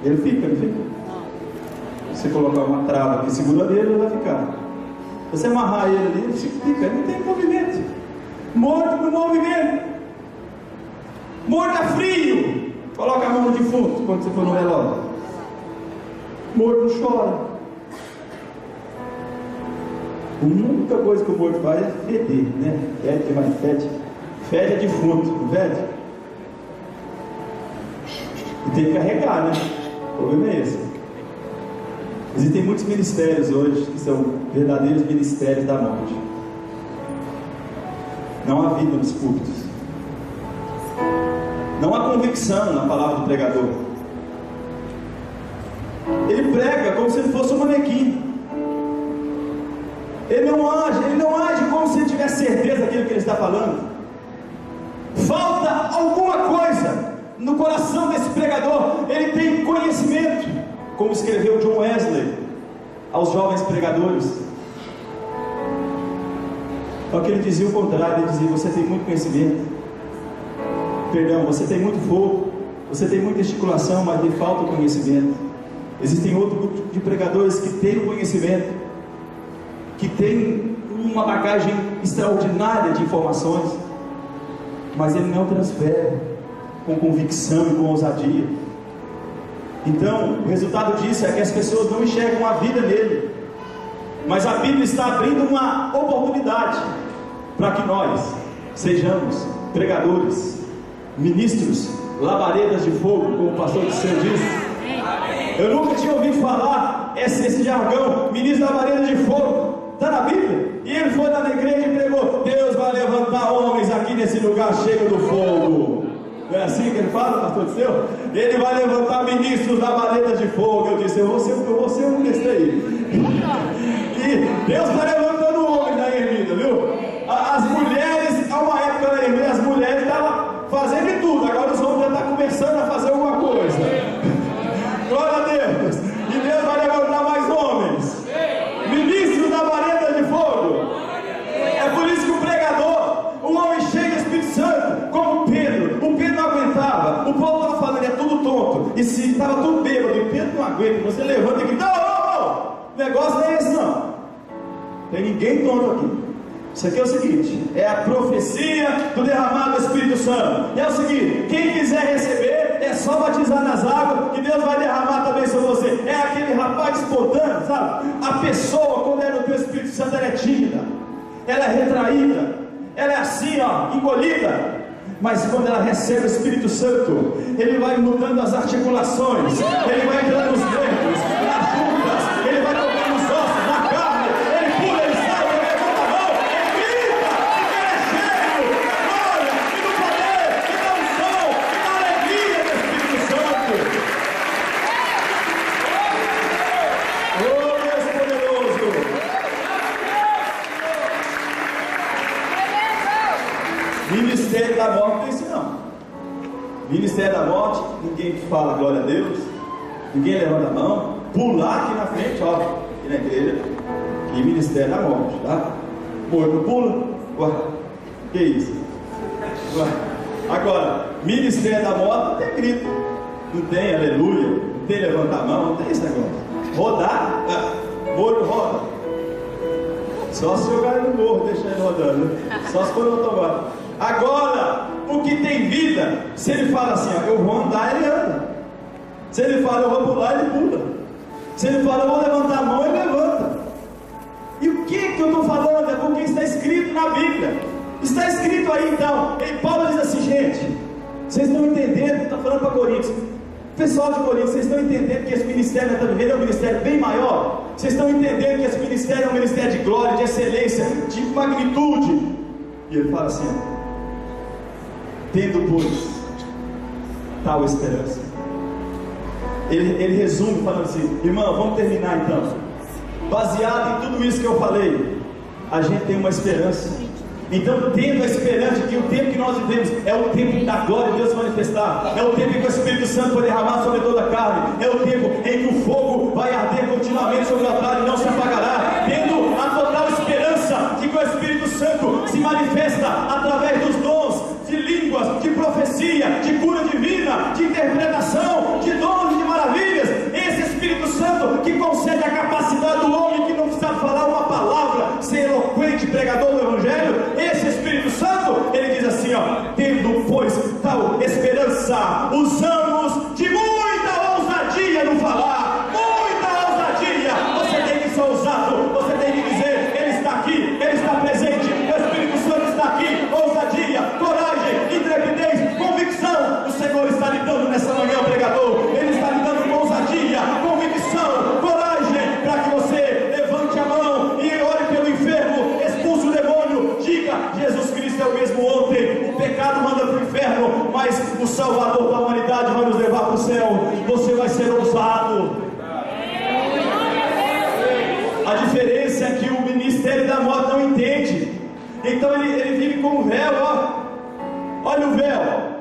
ele fica, não fica? Não. Se você colocar uma trava aqui segura dele, ele vai ficar. Se você amarrar ele ali, ele fica, ele não tem movimento. Morto no movimento. Morto é frio. Coloca a mão no defunto quando você for no velório. Morto não chora. A única coisa que o morto faz é feder, né? Fede, mas fede. Fede é defunto, não fede? E tem que carregar, né? O problema é esse. Existem muitos ministérios hoje que são verdadeiros ministérios da morte. Não há vida nos púlpitos. Não há convicção na palavra do pregador. Ele prega como se ele fosse um manequim. Ele não age como se ele tivesse certeza daquilo que ele está falando. Falta alguma coisa no coração desse pregador. Ele tem conhecimento, como escreveu John Wesley aos jovens pregadores. Só que ele dizia o contrário. Ele dizia: você tem muito conhecimento, perdão, você tem muito fogo, você tem muita esticulação, mas lhe falta o conhecimento. Existem outro grupo de pregadores que têm o conhecimento, que têm uma bagagem extraordinária de informações, mas ele não transfere com convicção e com ousadia. Então, o resultado disso é que as pessoas não enxergam a vida nele. Mas a Bíblia está abrindo uma oportunidade para que nós sejamos pregadores, ministros, labaredas de fogo, como o pastor Disseu disse. Eu nunca tinha ouvido falar esse jargão, ministro labareda de fogo. Está na Bíblia. E ele foi lá na igreja e pregou: Deus vai levantar homens aqui nesse lugar cheio do fogo. Não é assim que ele fala, pastor Disseu? Ele vai levantar ministros labaredas de fogo. Eu disse: eu vou ser um desse aí. E Deus está levantando homens na ermida, viu? As mulheres, há uma época na ermida, as mulheres estavam fazendo de tudo. Agora os homens já estão começando a fazer alguma coisa. Glória a Deus. E Deus vai levantar mais homens, ministros da vareta de fogo. É por isso que o pregador, um homem cheio do Espírito Santo, como Pedro. O Pedro não aguentava. O povo estava falando, é tudo tonto. E se estava tudo bêbado, e Pedro não aguenta. Você levanta e grita: não, o negócio não é esse não. Tem ninguém tonto aqui. Isso aqui é o seguinte: é a profecia do derramado do Espírito Santo. E é o seguinte: quem quiser receber, é só batizar nas águas, que Deus vai derramar também sobre você. É aquele rapaz espontâneo, sabe? A pessoa, quando é no teu Espírito Santo, ela é tímida, ela é retraída, ela é assim, ó, encolhida. Mas quando ela recebe o Espírito Santo, ele vai mudando as articulações, ele vai entrando nos nervos, nas juntas, ele vai tocando nos ossos, na carne, ele pula, ele sai, ele levanta a mão, ele grita, porque ele é cheio, glória, e do poder, e da unção, e da alegria do Espírito Santo. Oh, Deus poderoso! Ministério da morte não tem isso não. Ministério da morte, ninguém fala glória a Deus, ninguém levanta a mão, pular aqui na frente, ó, aqui na igreja, e ministério da morte, tá? Morto pula, ué, que isso? Ué. Agora, ministério da morte não tem grito, não tem aleluia, não tem levantar a mão, não tem esse negócio. Rodar, morto roda. Só se jogar ele no morro, deixar ele rodando, só se for no automático. Agora, o que tem vida, se ele fala assim, ó, eu vou andar, ele anda. Se ele fala, eu vou pular, ele pula. Se ele fala, eu vou levantar a mão, ele levanta. E o que eu estou falando? É porque está escrito na Bíblia. Está escrito aí então. E Paulo diz assim: gente, vocês estão entendendo? Está falando para Coríntios. Pessoal de Coríntios, vocês estão entendendo que esse ministério da Vida é um ministério bem maior? Vocês estão entendendo que esse ministério é um ministério de glória, de excelência, de magnitude? E ele fala assim: tendo, pois, tal esperança. Ele resume falando assim: irmão, vamos terminar então. Baseado em tudo isso que eu falei, a gente tem uma esperança. Então, tendo a esperança de que o tempo que nós vivemos é o tempo da glória de Deus se manifestar, é o tempo em que o Espírito Santo vai derramar sobre toda a carne, é o tempo em que o fogo vai arder continuamente sobre o altar e não se apagará, tendo a total esperança de que o Espírito Santo se manifesta através dos dons de línguas, de profecia, de cura divina, de interpretação, de dons e de maravilhas. Esse Espírito Santo que concede a capacidade do homem que não precisa falar uma palavra, ser eloquente pregador do Evangelho. Esse Espírito Santo, ele diz assim, ó: tendo, pois, tal esperança, usamos de muita ousadia no falar, muita ousadia. Você tem que ser ousado, você tem que dizer: ele está aqui, ele está presente, o Espírito Santo está aqui. Ousadia, coragem, intrepidez, convicção. O Senhor está lhe dando nessa manhã, pregador. Ele está lhe dando com ousadia, convicção, coragem, para que você levante a mão e ore pelo enfermo, expulse o demônio, diga: Jesus Cristo é o mesmo ontem. O pecado manda para o inferno, mas o Salvador da humanidade vai nos levar para o céu. Você vai ser ousado. A diferença é que o ministério da morte não entende. Então ele vive com o véu, ó. Olha o véu.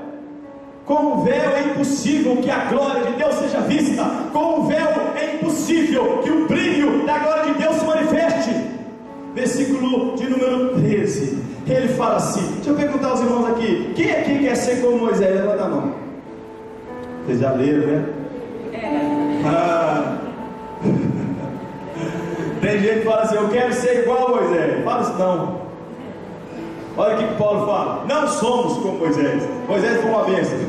Com o véu é impossível que a glória de Deus seja vista. Com o véu é impossível que o brilho da glória de Deus se manifeste. Versículo de número 13. Ele fala assim: deixa eu perguntar aos irmãos aqui, quem aqui quer ser como Moisés? Levanta a mão. Vocês já leram, né? Tem gente que fala assim: eu quero ser igual a Moisés. Fala isso não. Olha o que Paulo fala: não somos como Moisés. Moisés foi uma bênção,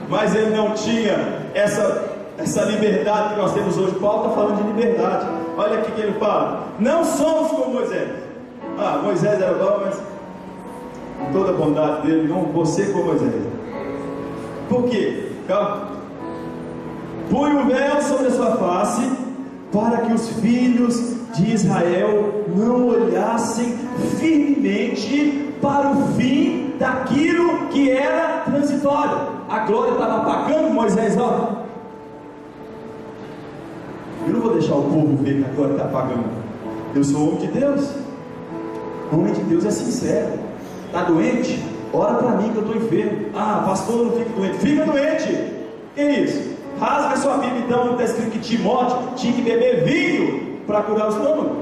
mas ele não tinha essa liberdade que nós temos hoje. Paulo está falando de liberdade. Olha aqui que ele fala: não somos como Moisés. Moisés era bom, mas com toda a bondade dele, não vou ser como Moisés. Por quê? Calma. Põe o véu sobre a sua face, para que os filhos de Israel não olhassem firmemente para o fim daquilo que era transitório. A glória estava apagando. Moisés, ó, eu não vou deixar o povo ver que a glória está apagando. Eu sou homem de Deus. O homem de Deus é sincero. Está doente? Ora para mim que eu estou enfermo. Pastor, não fique doente. Fica doente. Que isso? Rasga a sua Bíblia então. Está escrito que Timóteo tinha que beber vinho para curar o estômago.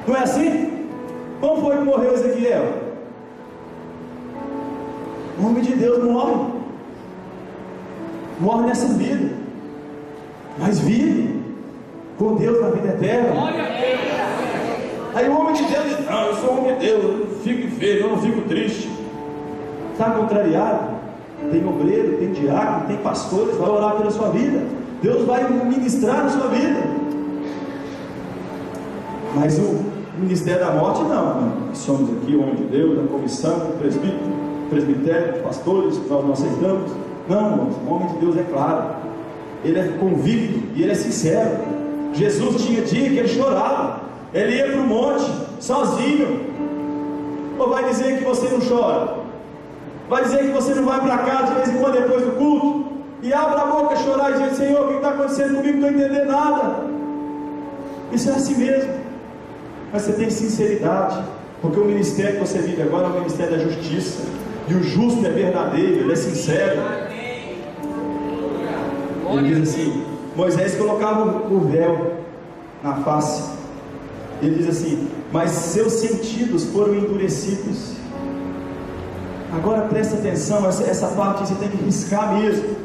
Não é assim? Como foi que morreu Ezequiel? O homem de Deus morre nessa vida, mas vive com Deus na vida eterna. Aí o homem de Deus diz: não, eu sou homem de Deus, eu não fico enfermo, eu não fico triste. Está contrariado? Tem obreiro, tem diácono, tem pastores, vai orar pela sua vida. Deus vai ministrar na sua vida. Mas o ministério da morte não. Somos aqui, homem de Deus, a comissão, presbitério, pastores, nós não aceitamos. Não, irmãos, o homem de Deus é claro, ele é convicto e ele é sincero. Jesus tinha dia que ele chorava, ele ia para o monte sozinho. Ou vai dizer que você não chora? Vai dizer que você não vai para casa de vez em quando depois do culto e abre a boca a chorar e dizer: Senhor, o que está acontecendo comigo? Não estou entendendo nada. Isso é assim mesmo. Mas você tem sinceridade, porque o ministério que você vive agora é o ministério da justiça, e o justo é verdadeiro, ele é sincero. Ele diz assim: Moisés colocava o véu na face. Ele diz assim: mas seus sentidos foram endurecidos. Agora presta atenção, essa parte você tem que riscar mesmo.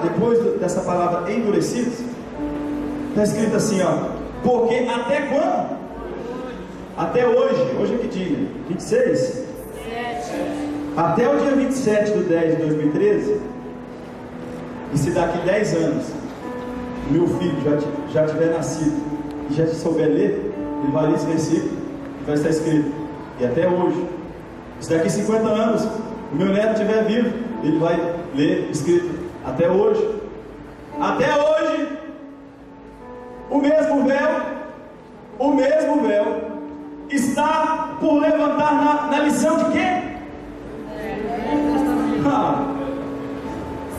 Depois dessa palavra endurecidos, está escrito assim, porque até quando? Até hoje. Hoje é que dia? 26? 7. Até o dia 27 de 10 de 2013. E se daqui 10 anos meu filho já tiver nascido e já souber ler, ele vai ler esse versículo e vai estar escrito: e até hoje. Se daqui 50 anos o meu neto estiver vivo, ele vai ler escrito: até hoje. Até hoje o mesmo véu está por levantar na lição de quê?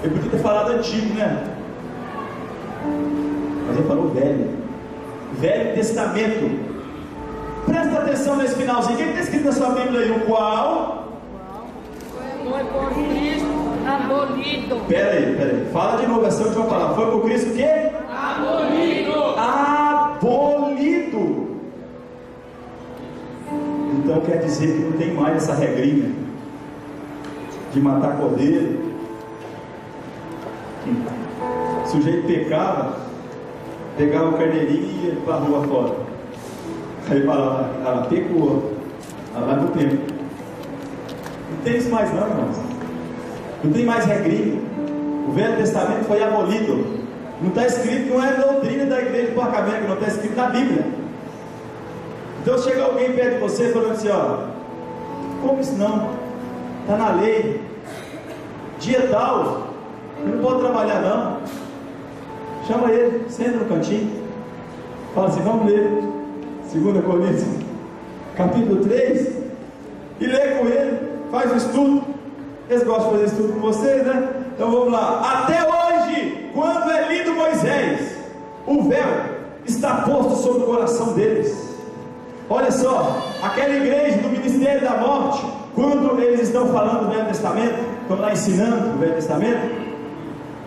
Eu podia ter falado antigo, né? Mas ele falou Velho Testamento. Presta atenção nesse finalzinho. O que está escrito na sua Bíblia aí? O qual foi por Cristo abolido. Peraí, fala de novo essa última palavra. Foi por Cristo o quê? Abolido. Então quer dizer que não tem mais essa regrinha de matar cordeiro. O sujeito pecava, pegava o carneirinho e ia para a rua fora. Aí falava: ela pecou, ela vai pro tempo. Não tem isso mais não, irmãos. Não tem mais regrinha. O Velho Testamento foi abolido. Não está escrito, não é doutrina da igreja de Porca-Venga, não está escrito na Bíblia. Então chega alguém perto de você falando assim: como isso não? Está na lei. Dia tal, não pode trabalhar não. Chama ele, senta no cantinho, fala assim: vamos ler 2 Coríntios capítulo 3 e lê com ele, faz o estudo. Eles gostam de fazer estudo com vocês, né? Então vamos lá. Até hoje, quando é lido Moisés, o véu está posto sobre o coração deles. Olha só, aquela igreja do ministério da morte, quando eles estão falando do Velho Testamento, estão lá ensinando o Velho Testamento,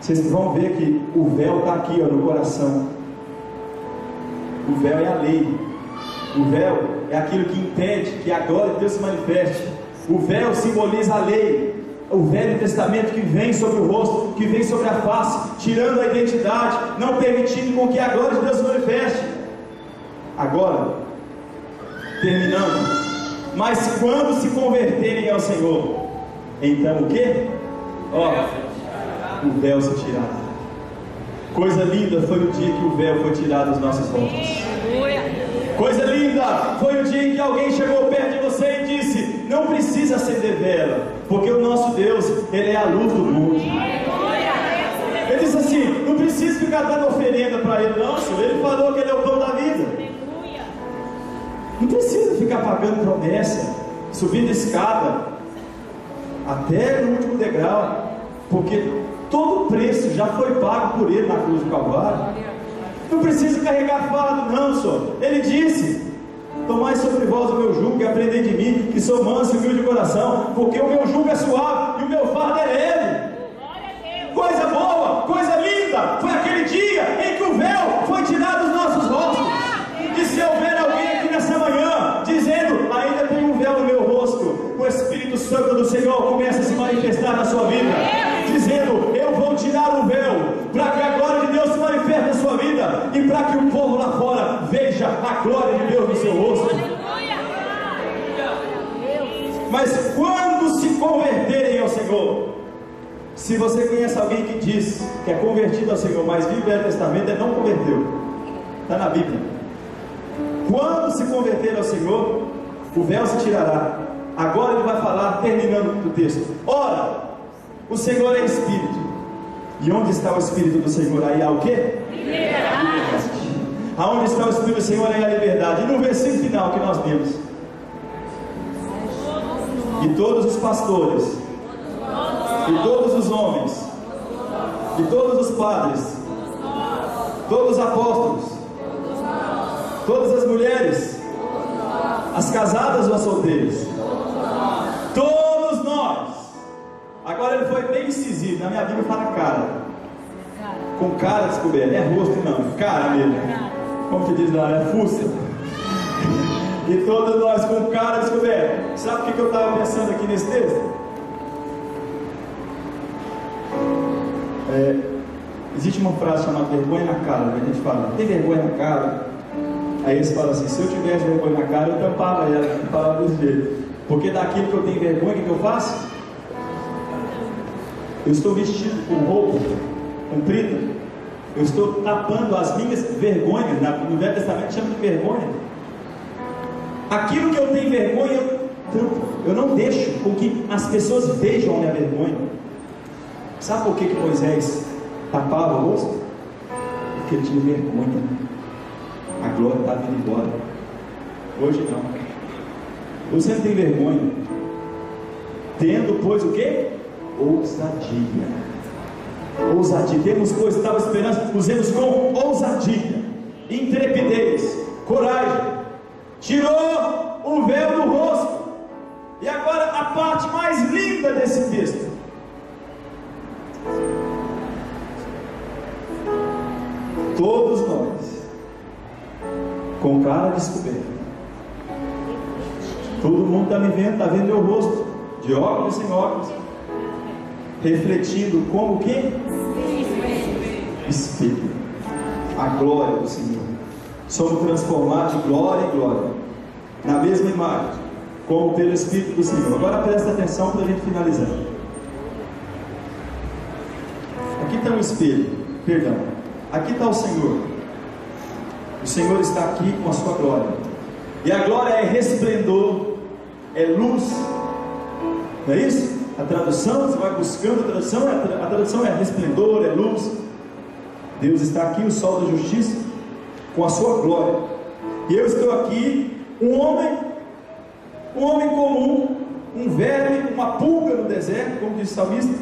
vocês vão ver que o véu está aqui, no coração. O véu é a lei. O véu é aquilo que impede que a glória de Deus se manifeste. O véu simboliza a lei. o Velho Testamento que vem sobre o rosto, que vem sobre a face, tirando a identidade, não permitindo com que a glória de Deus se manifeste. Agora, terminando, mas quando se converterem ao Senhor, então o que? O véu se tirará. Coisa linda foi o dia que o véu foi tirado dos nossos rostos. Coisa linda foi o dia em que alguém chegou perto de você e disse: não precisa acender vela, porque o nosso Deus, Ele é a luz do mundo. Ele disse assim: não precisa ficar dando oferenda para Ele, não, senhor. Ele falou que Ele é o pão da vida. Não precisa ficar pagando promessa, subindo escada até no último degrau, porque todo o preço já foi pago por Ele na cruz do Calvário. Não precisa carregar fardo, não, senhor. Ele disse: tomai sobre vós o meu jugo e aprendei de mim, que sou manso e humilde de coração, porque o meu jugo é suave e o meu fardo é leve. Coisa boa, coisa linda, foi aquele dia em que o véu foi tirado dos nossos rostos. E se houver alguém aqui nessa manhã dizendo: ainda tem um véu no meu rosto, o Espírito Santo do Senhor começa a se manifestar na sua vida, dizendo: eu vou tirar o véu, para que a glória de Deus se manifeste na sua vida, e para que o povo lá fora veja a glória de Deus no seu rosto. Mas quando se converterem ao Senhor, se você conhece alguém que diz que é convertido ao Senhor, mas vive o Velho Testamento, ele não converteu, está na Bíblia. Quando se converter ao Senhor, o véu se tirará. Agora ele vai falar, terminando o texto: ora, o Senhor é Espírito, e onde está o Espírito do Senhor? Aí há o quê? Liberdade. Aonde está o Espírito do Senhor? Aí há liberdade. E no versículo final que nós lemos: e todos os pastores, e todos os homens, e todos os padres, todos os apóstolos, todas as mulheres, as casadas ou as solteiras, todos nós. Agora ele foi bem incisivo. Na minha Bíblia fala cara, com cara descoberta, é rosto não, cara mesmo, como que diz lá, é fuça. E todos nós com cara descoberta. Sabe o que eu estava pensando aqui nesse texto? Existe uma frase chamada vergonha na cara, né? A gente fala: tem vergonha na cara? Aí eles falam assim: se eu tivesse vergonha na cara, eu tampava ela e falava desse jeito. Porque daquilo que eu tenho vergonha, o que eu faço? Eu estou vestido com roupa comprida, eu estou tapando as minhas vergonhas. No Velho Testamento chama de vergonha. Aquilo que eu tenho vergonha, eu tampo. Eu não deixo com que as pessoas vejam a minha vergonha. Sabe por que Moisés tapava o rosto? Porque ele tinha vergonha. A glória está vindo embora. Hoje não. Você não tem vergonha. Tendo, pois, o quê? Ousadia. Ousadia. Temos coisas que estava esperando, usemos com ousadia, intrepidez, coragem. Tirou o véu do rosto. E agora a parte mais linda desse texto: todos nós com cara descoberta. Todo mundo está me vendo, está vendo meu rosto, de óculos e sem óculos, refletindo como o quê? Espelho. A glória do Senhor. Somos transformados de glória em glória, na mesma imagem, como pelo Espírito do Senhor. Agora presta atenção para a gente finalizar. Aqui está um espelho, perdão. Aqui está o Senhor. O Senhor está aqui com a sua glória. E a glória é resplendor, é luz. Não é isso? A tradução, você vai buscando a tradução é resplendor, é luz. Deus está aqui, o sol da justiça, com a sua glória. E eu estou aqui, um homem comum, um verme, uma pulga no deserto, como diz o salmista.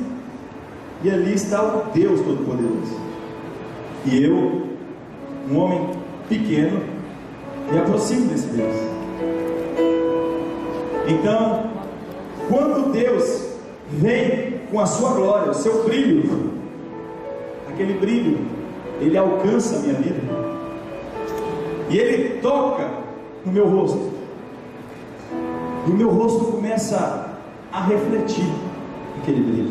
E ali está o Deus Todo-Poderoso. E eu, um homem pequeno, me aproximo desse Deus. Então, quando Deus vem com a sua glória, o seu brilho, aquele brilho, ele alcança a minha vida, e ele toca no meu rosto, e o meu rosto começa a refletir aquele brilho.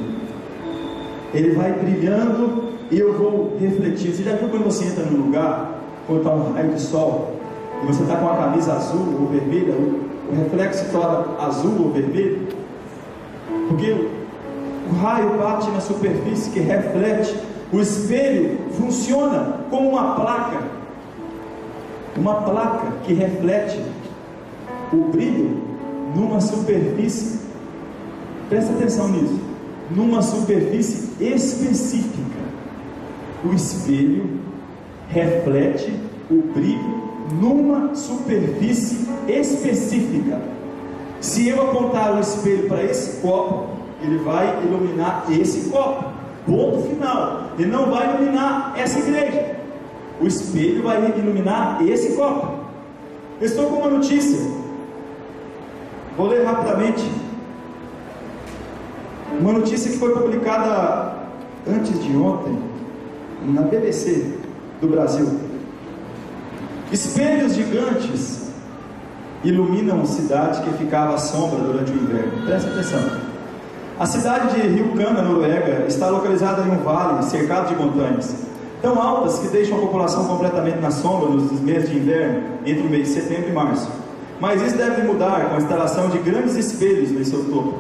Ele vai brilhando e eu vou refletir. Você já viu quando você entra num lugar, quando está um raio de sol, e você está com a camisa azul ou vermelha, o reflexo se torna azul ou vermelho? Porque o raio bate na superfície que reflete. O espelho funciona como uma placa que reflete o brilho numa superfície. Presta atenção nisso. Numa superfície específica. O espelho reflete o brilho numa superfície específica. Se eu apontar o espelho para esse copo, ele vai iluminar esse copo. Ponto final. Ele não vai iluminar essa igreja. O espelho vai iluminar esse copo. Eu estou com uma notícia. Vou ler rapidamente. Uma notícia que foi publicada antes de ontem na BBC do Brasil. Espelhos gigantes iluminam cidade que ficava à sombra durante o inverno. Presta atenção. A cidade de Ryukan, na Noruega, está localizada em um vale cercado de montanhas, tão altas que deixam a população completamente na sombra nos meses de inverno, entre o mês de setembro e março. Mas isso deve mudar com a instalação de grandes espelhos em seu topo.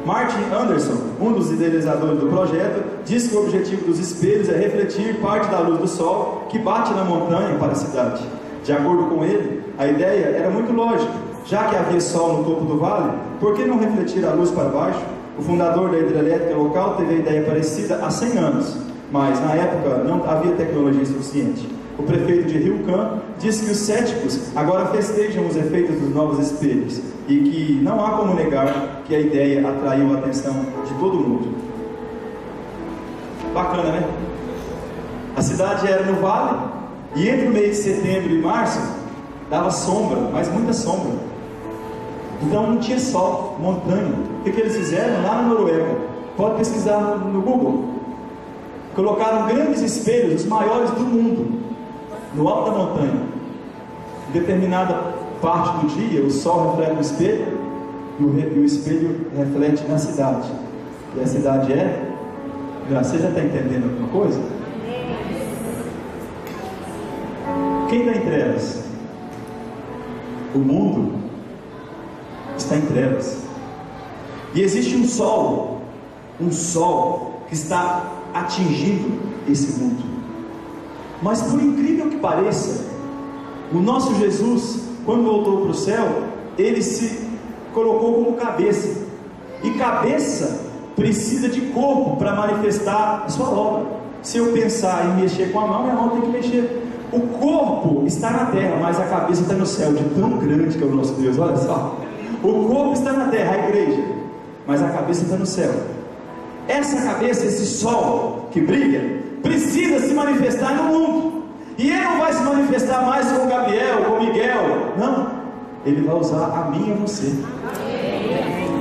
Martin Anderson, um dos idealizadores do projeto, diz que o objetivo dos espelhos é refletir parte da luz do sol que bate na montanha para a cidade. De acordo com ele, a ideia era muito lógica. Já que havia sol no topo do vale, por que não refletir a luz para baixo? O fundador da hidrelétrica local teve a ideia parecida há 100 anos, mas na época não havia tecnologia suficiente. O prefeito de Ryukan disse que os céticos agora festejam os efeitos dos novos espelhos e que não há como negar que a ideia atraiu a atenção de todo mundo. Bacana, né? A cidade era no vale e entre o mês de setembro e março dava sombra, mas muita sombra. Então não tinha sol, montanha. O que eles fizeram lá na Noruega? Pode pesquisar no Google. Colocaram grandes espelhos, os maiores do mundo, no alto da montanha. Em determinada parte do dia, o sol reflete no espelho e o espelho reflete na cidade. E a cidade é... Você já está entendendo alguma coisa? Quem está em trevas? O mundo está em trevas. E existe um sol que está atingindo esse mundo. Mas por incrível que pareça, o nosso Jesus, quando voltou para o céu, ele se colocou como cabeça. E cabeça precisa de corpo para manifestar a sua obra. Se eu pensar em mexer com a mão, minha mão tem que mexer. O corpo está na terra, mas a cabeça está no céu, de tão grande que é o nosso Deus. Olha só. O corpo está na terra, a igreja, mas a cabeça está no céu. Essa cabeça, esse sol que brilha, precisa se manifestar no mundo. E ele não vai se manifestar mais com Gabriel, com Miguel. Não, ele vai usar a mim e a você.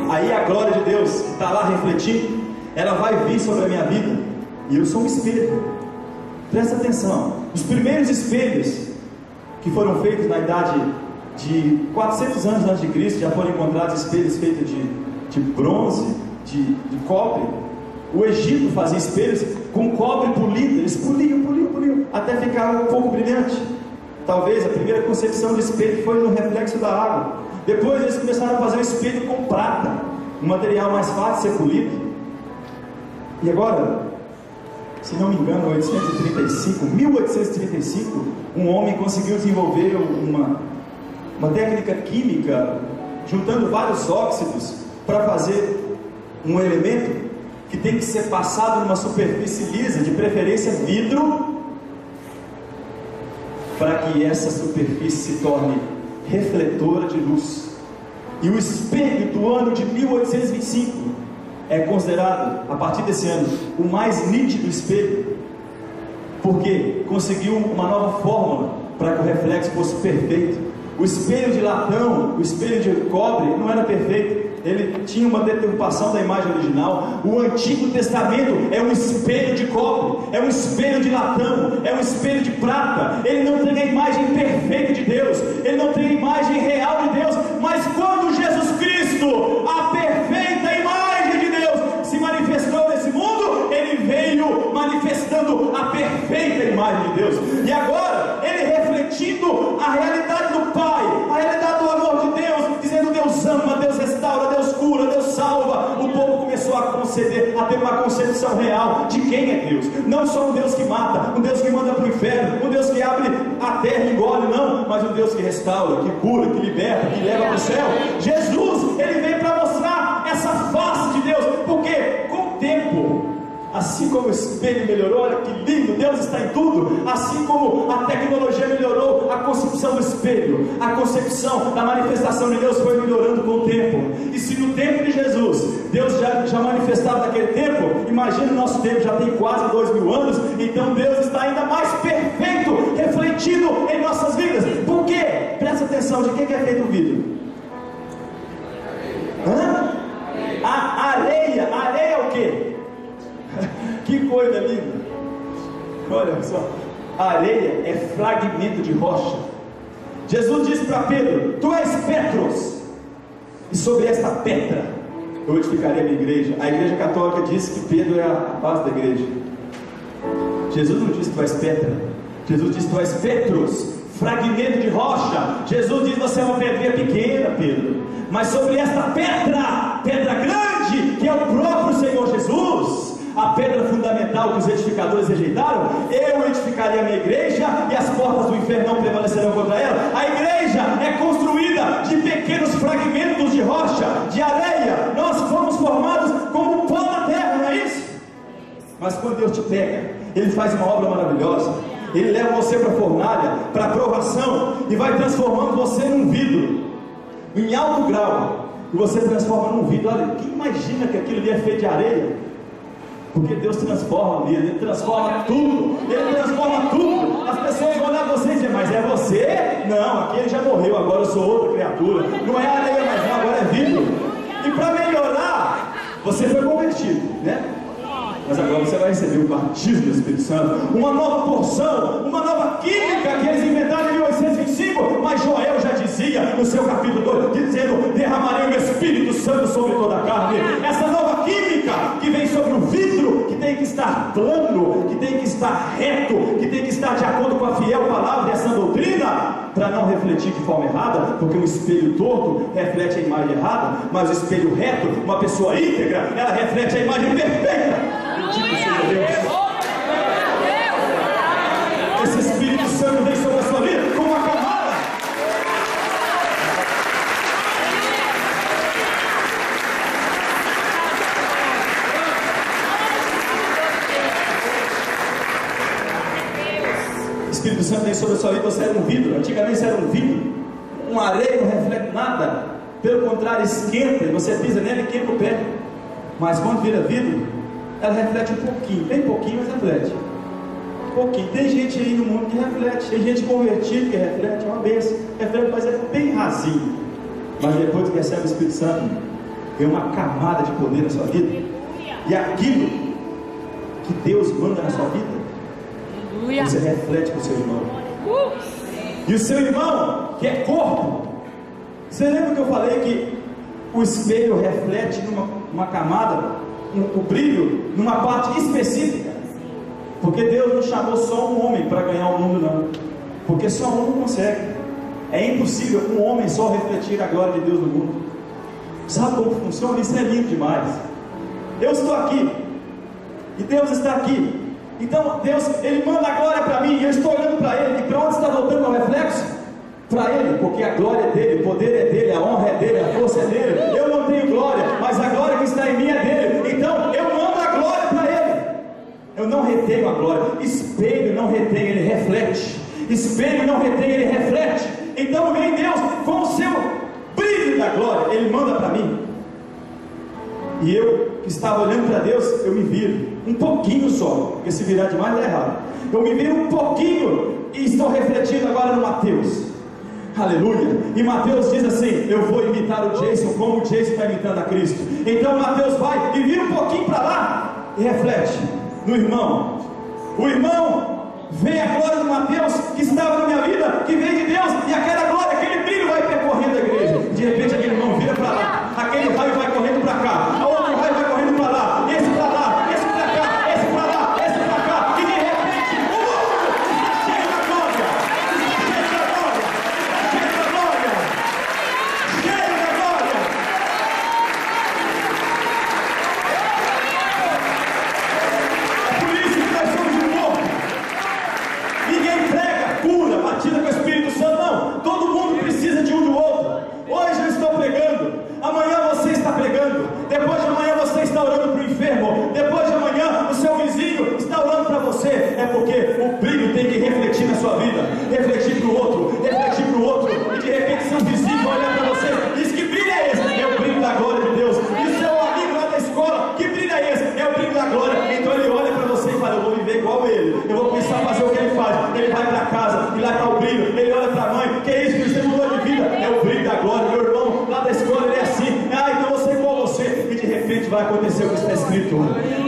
Aí a glória de Deus que está lá refletindo, ela vai vir sobre a minha vida. E eu sou um espelho. Presta atenção. Os primeiros espelhos que foram feitos na idade de 400 anos antes de Cristo, já foram encontrados espelhos feitos de bronze, de cobre. O Egito fazia espelhos com cobre polido. Eles poliam, até ficar um pouco brilhante. Talvez a primeira concepção do espelho foi no reflexo da água. Depois eles começaram a fazer um espelho com prata, um material mais fácil de ser polido. E agora, se não me engano, 1835, um homem conseguiu desenvolver uma técnica química, juntando vários óxidos, para fazer um elemento que tem que ser passado numa superfície lisa, de preferência vidro, para que essa superfície se torne refletora de luz. E o espelho do ano de 1825 é considerado, a partir desse ano, o mais nítido espelho, porque conseguiu uma nova fórmula para que o reflexo fosse perfeito. O espelho de latão, o espelho de cobre não era perfeito, ele tinha uma deturpação da imagem original. O Antigo Testamento é um espelho de cobre, é um espelho de latão, é um espelho de prata. Ele não tem a imagem perfeita de Deus, ele não tem a imagem real de Deus. Mas quando Jesus Cristo, a perfeita imagem de Deus, se manifesta imagem de Deus. E agora, ele refletindo a realidade do Pai, a realidade do amor de Deus, dizendo: Deus ama, Deus restaura, Deus cura, Deus salva. O povo começou a conceder, a ter uma concepção real de quem é Deus. Não só um Deus que mata, um Deus que manda para o inferno, um Deus que abre a terra e engole, não, mas um Deus que restaura, que cura, que liberta, que leva para o céu. Jesus, ele veio para mostrar essa face de Deus, porque com o tempo, assim como o espelho melhorou, olha que lindo, Deus está em tudo. Assim como a tecnologia melhorou, a concepção do espelho, a concepção da manifestação de Deus foi melhorando com o tempo. E se no tempo de Jesus, Deus já manifestava naquele tempo, imagina o nosso tempo, já tem quase 2000 anos. Então Deus está ainda mais perfeito, refletido em nossas vidas. Por quê? Presta atenção, de que é feito o vidro? A areia é o quê? Que coisa linda! Olha só, a areia é fragmento de rocha. Jesus disse para Pedro: tu és Petros, e sobre esta pedra eu edificarei a minha igreja. A igreja católica diz que Pedro é a base da igreja. Jesus não disse: tu és pedra. Jesus disse: tu és Petros, fragmento de rocha. Jesus diz: você é uma pedrinha pequena, Pedro, mas sobre esta pedra grande, que é o próprio Senhor Jesus, a pedra fundamental que os edificadores rejeitaram, eu edificarei a minha igreja, e as portas do inferno não prevalecerão contra ela. A igreja é construída de pequenos fragmentos de rocha, de areia. Nós fomos formados como o pó da terra, não é isso? Mas quando Deus te pega, Ele faz uma obra maravilhosa. Ele leva você para a fornalha, para a provação, e vai transformando você num vidro em alto grau, e você transforma num vidro. Olha, quem imagina que aquilo ali é feito de areia? Porque Deus transforma mesmo, Ele transforma tudo, Ele transforma tudo. As pessoas vão olhar você e dizer: mas é você? Não, aquele já morreu, agora eu sou outra criatura. Não é areia mais não, agora é vidro. E para melhorar, você foi convertido, né? Mas agora você vai receber o batismo do Espírito Santo, uma nova porção, uma nova química que eles inventaram em 1825. Mas Joel já dizia no seu capítulo 2, dizendo: derramarei o meu Espírito Santo sobre toda a carne. Essa nova química que vem sobre o vidro, que tem que estar plano, que tem que estar reto, que tem que estar de acordo com a fiel palavra dessa doutrina, para não refletir de forma errada, porque um espelho torto reflete a imagem errada, mas o espelho reto, uma pessoa íntegra, ela reflete a imagem perfeita. Esse Espírito Santo vem sobre a sua vida como uma camada. O Espírito Santo vem sobre a sua vida. Você era um vidro, antigamente você era um vidro. Uma areia não reflete nada, pelo contrário, esquenta, e você pisa nele e quebra o pé. Mas quando vira vidro, ela reflete um pouquinho, bem pouquinho, mas reflete um pouquinho. Tem gente aí no mundo que reflete, tem gente convertida que reflete, é uma bênção, reflete, mas é bem rasinho. Mas depois que recebe o Espírito Santo, vem uma camada de poder na sua vida, e aquilo que Deus manda na sua vida, você reflete para o seu irmão. E o seu irmão, que é corpo, você lembra que eu falei que o espelho reflete numa camada, o brilho numa parte específica? Porque Deus não chamou só um homem para ganhar o mundo, não, porque só um não consegue. É impossível um homem só refletir a glória de Deus no mundo. Sabe como funciona? Isso é lindo demais. Eu estou aqui e Deus está aqui. Então Deus, Ele manda a glória para mim, e eu estou olhando para Ele. E para onde está voltando o reflexo? Para Ele, porque a glória é dele, o poder é dele, a honra é dele, a força é dele. Eu não tenho glória, mas a glória que está em mim é dele. Então eu mando a glória para Ele. Eu não retenho a glória. Espelho não retém, ele reflete. Espelho não retém, ele reflete. Então vem Deus com o seu brilho da glória, Ele manda para mim. E eu que estava olhando para Deus, eu me viro um pouquinho só, porque se virar demais é errado. Eu me viro um pouquinho e estou refletindo agora no Mateus. Aleluia. E Mateus diz assim: eu vou imitar o Jason como o Jason está imitando a Cristo. Então Mateus vai e vira um pouquinho para lá e reflete no irmão. O irmão vê a glória de Mateus que estava na minha vida, que veio de Deus, e aquela glória, aquele brilho vai percorrendo a igreja. De repente aquele irmão vira para lá, aquele raio vai correndo para cá, outro raio vai correndo para lá, esse para lá, esse para cá, esse para lá, esse para cá, e de repente o mundo simplesmente vai acontecer o que está escrito: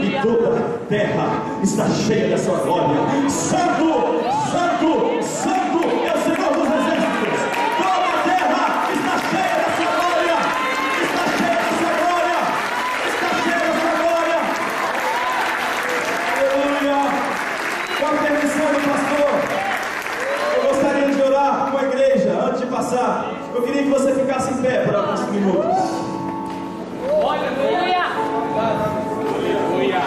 e toda a terra está cheia da sua glória. Santo, santo, santo é o Senhor dos exércitos. Toda a terra está cheia da sua glória. Está cheia da sua glória. Está cheia da sua glória. Aleluia. Qual permissão, pastor? Eu gostaria de orar com a igreja antes de passar. Eu queria que você ficasse em pé por alguns minutos. Aleluia. Aleluia.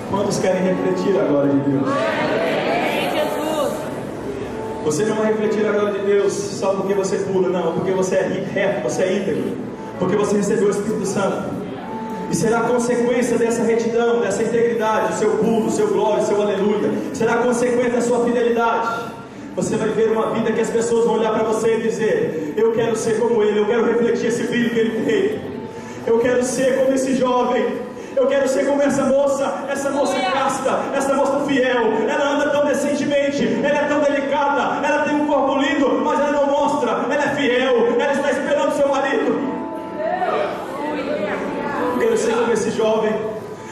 Quantos querem refletir a glória de Deus? Jesus. Você não vai refletir a glória de Deus só porque você pula, não, porque você é reto, você é íntegro, porque você recebeu o Espírito Santo. E será consequência dessa retidão, dessa integridade, o seu pulo, o seu glória, o seu aleluia. Será consequência da sua fidelidade. Você vai ver uma vida que as pessoas vão olhar para você e dizer: eu quero ser como ele, eu quero refletir esse brilho que ele tem. Eu quero ser como esse jovem. Eu quero ser como essa moça casta, essa moça fiel. Ela anda tão decentemente, ela é tão delicada, ela tem um corpo lindo, mas ela não mostra, ela é fiel, ela está esperando seu marido. Eu quero ser como esse jovem.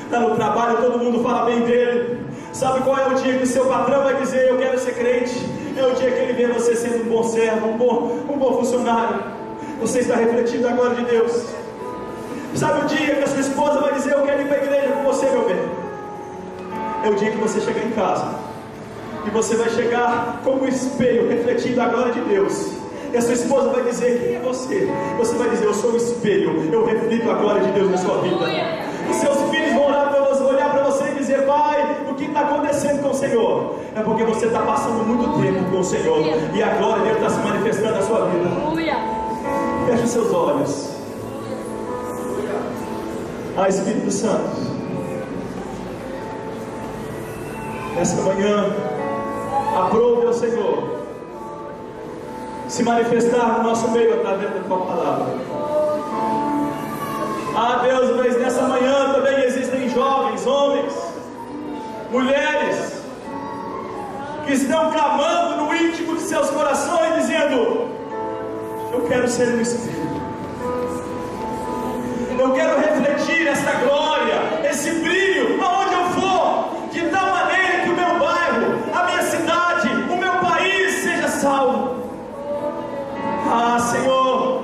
Está no trabalho, todo mundo fala bem dele. Sabe qual é o dia que o seu patrão vai dizer: eu quero ser crente? É o dia que ele vê você sendo um bom servo, um bom funcionário. Você está refletindo a glória de Deus. Sabe o dia que a sua esposa vai dizer: eu quero ir para a igreja com você, meu bem? É o dia que você chegar em casa e você vai chegar como um espelho refletindo a glória de Deus. E a sua esposa vai dizer: quem é você? Você vai dizer: eu sou um espelho, eu reflito a glória de Deus na sua vida. Os seus filhos vão olhar para você e dizer: pai, o que está acontecendo com o Senhor? É porque você está passando muito tempo com o Senhor e a glória dele está se manifestando na sua vida. Feche os seus olhos. Espírito Santo, nesta manhã, aprove ao Senhor se manifestar no nosso meio através da tua palavra. Deus, mas nessa manhã também existem jovens, homens, mulheres que estão clamando no íntimo de seus corações, dizendo: eu quero ser um espelho, eu quero refletir esta glória, esse brilho, aonde eu for, de tal maneira que o meu bairro, a minha cidade, o meu país seja salvo. Senhor,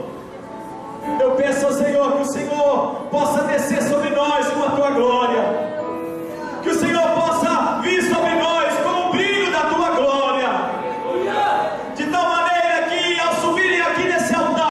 eu peço ao Senhor que o Senhor possa descer sobre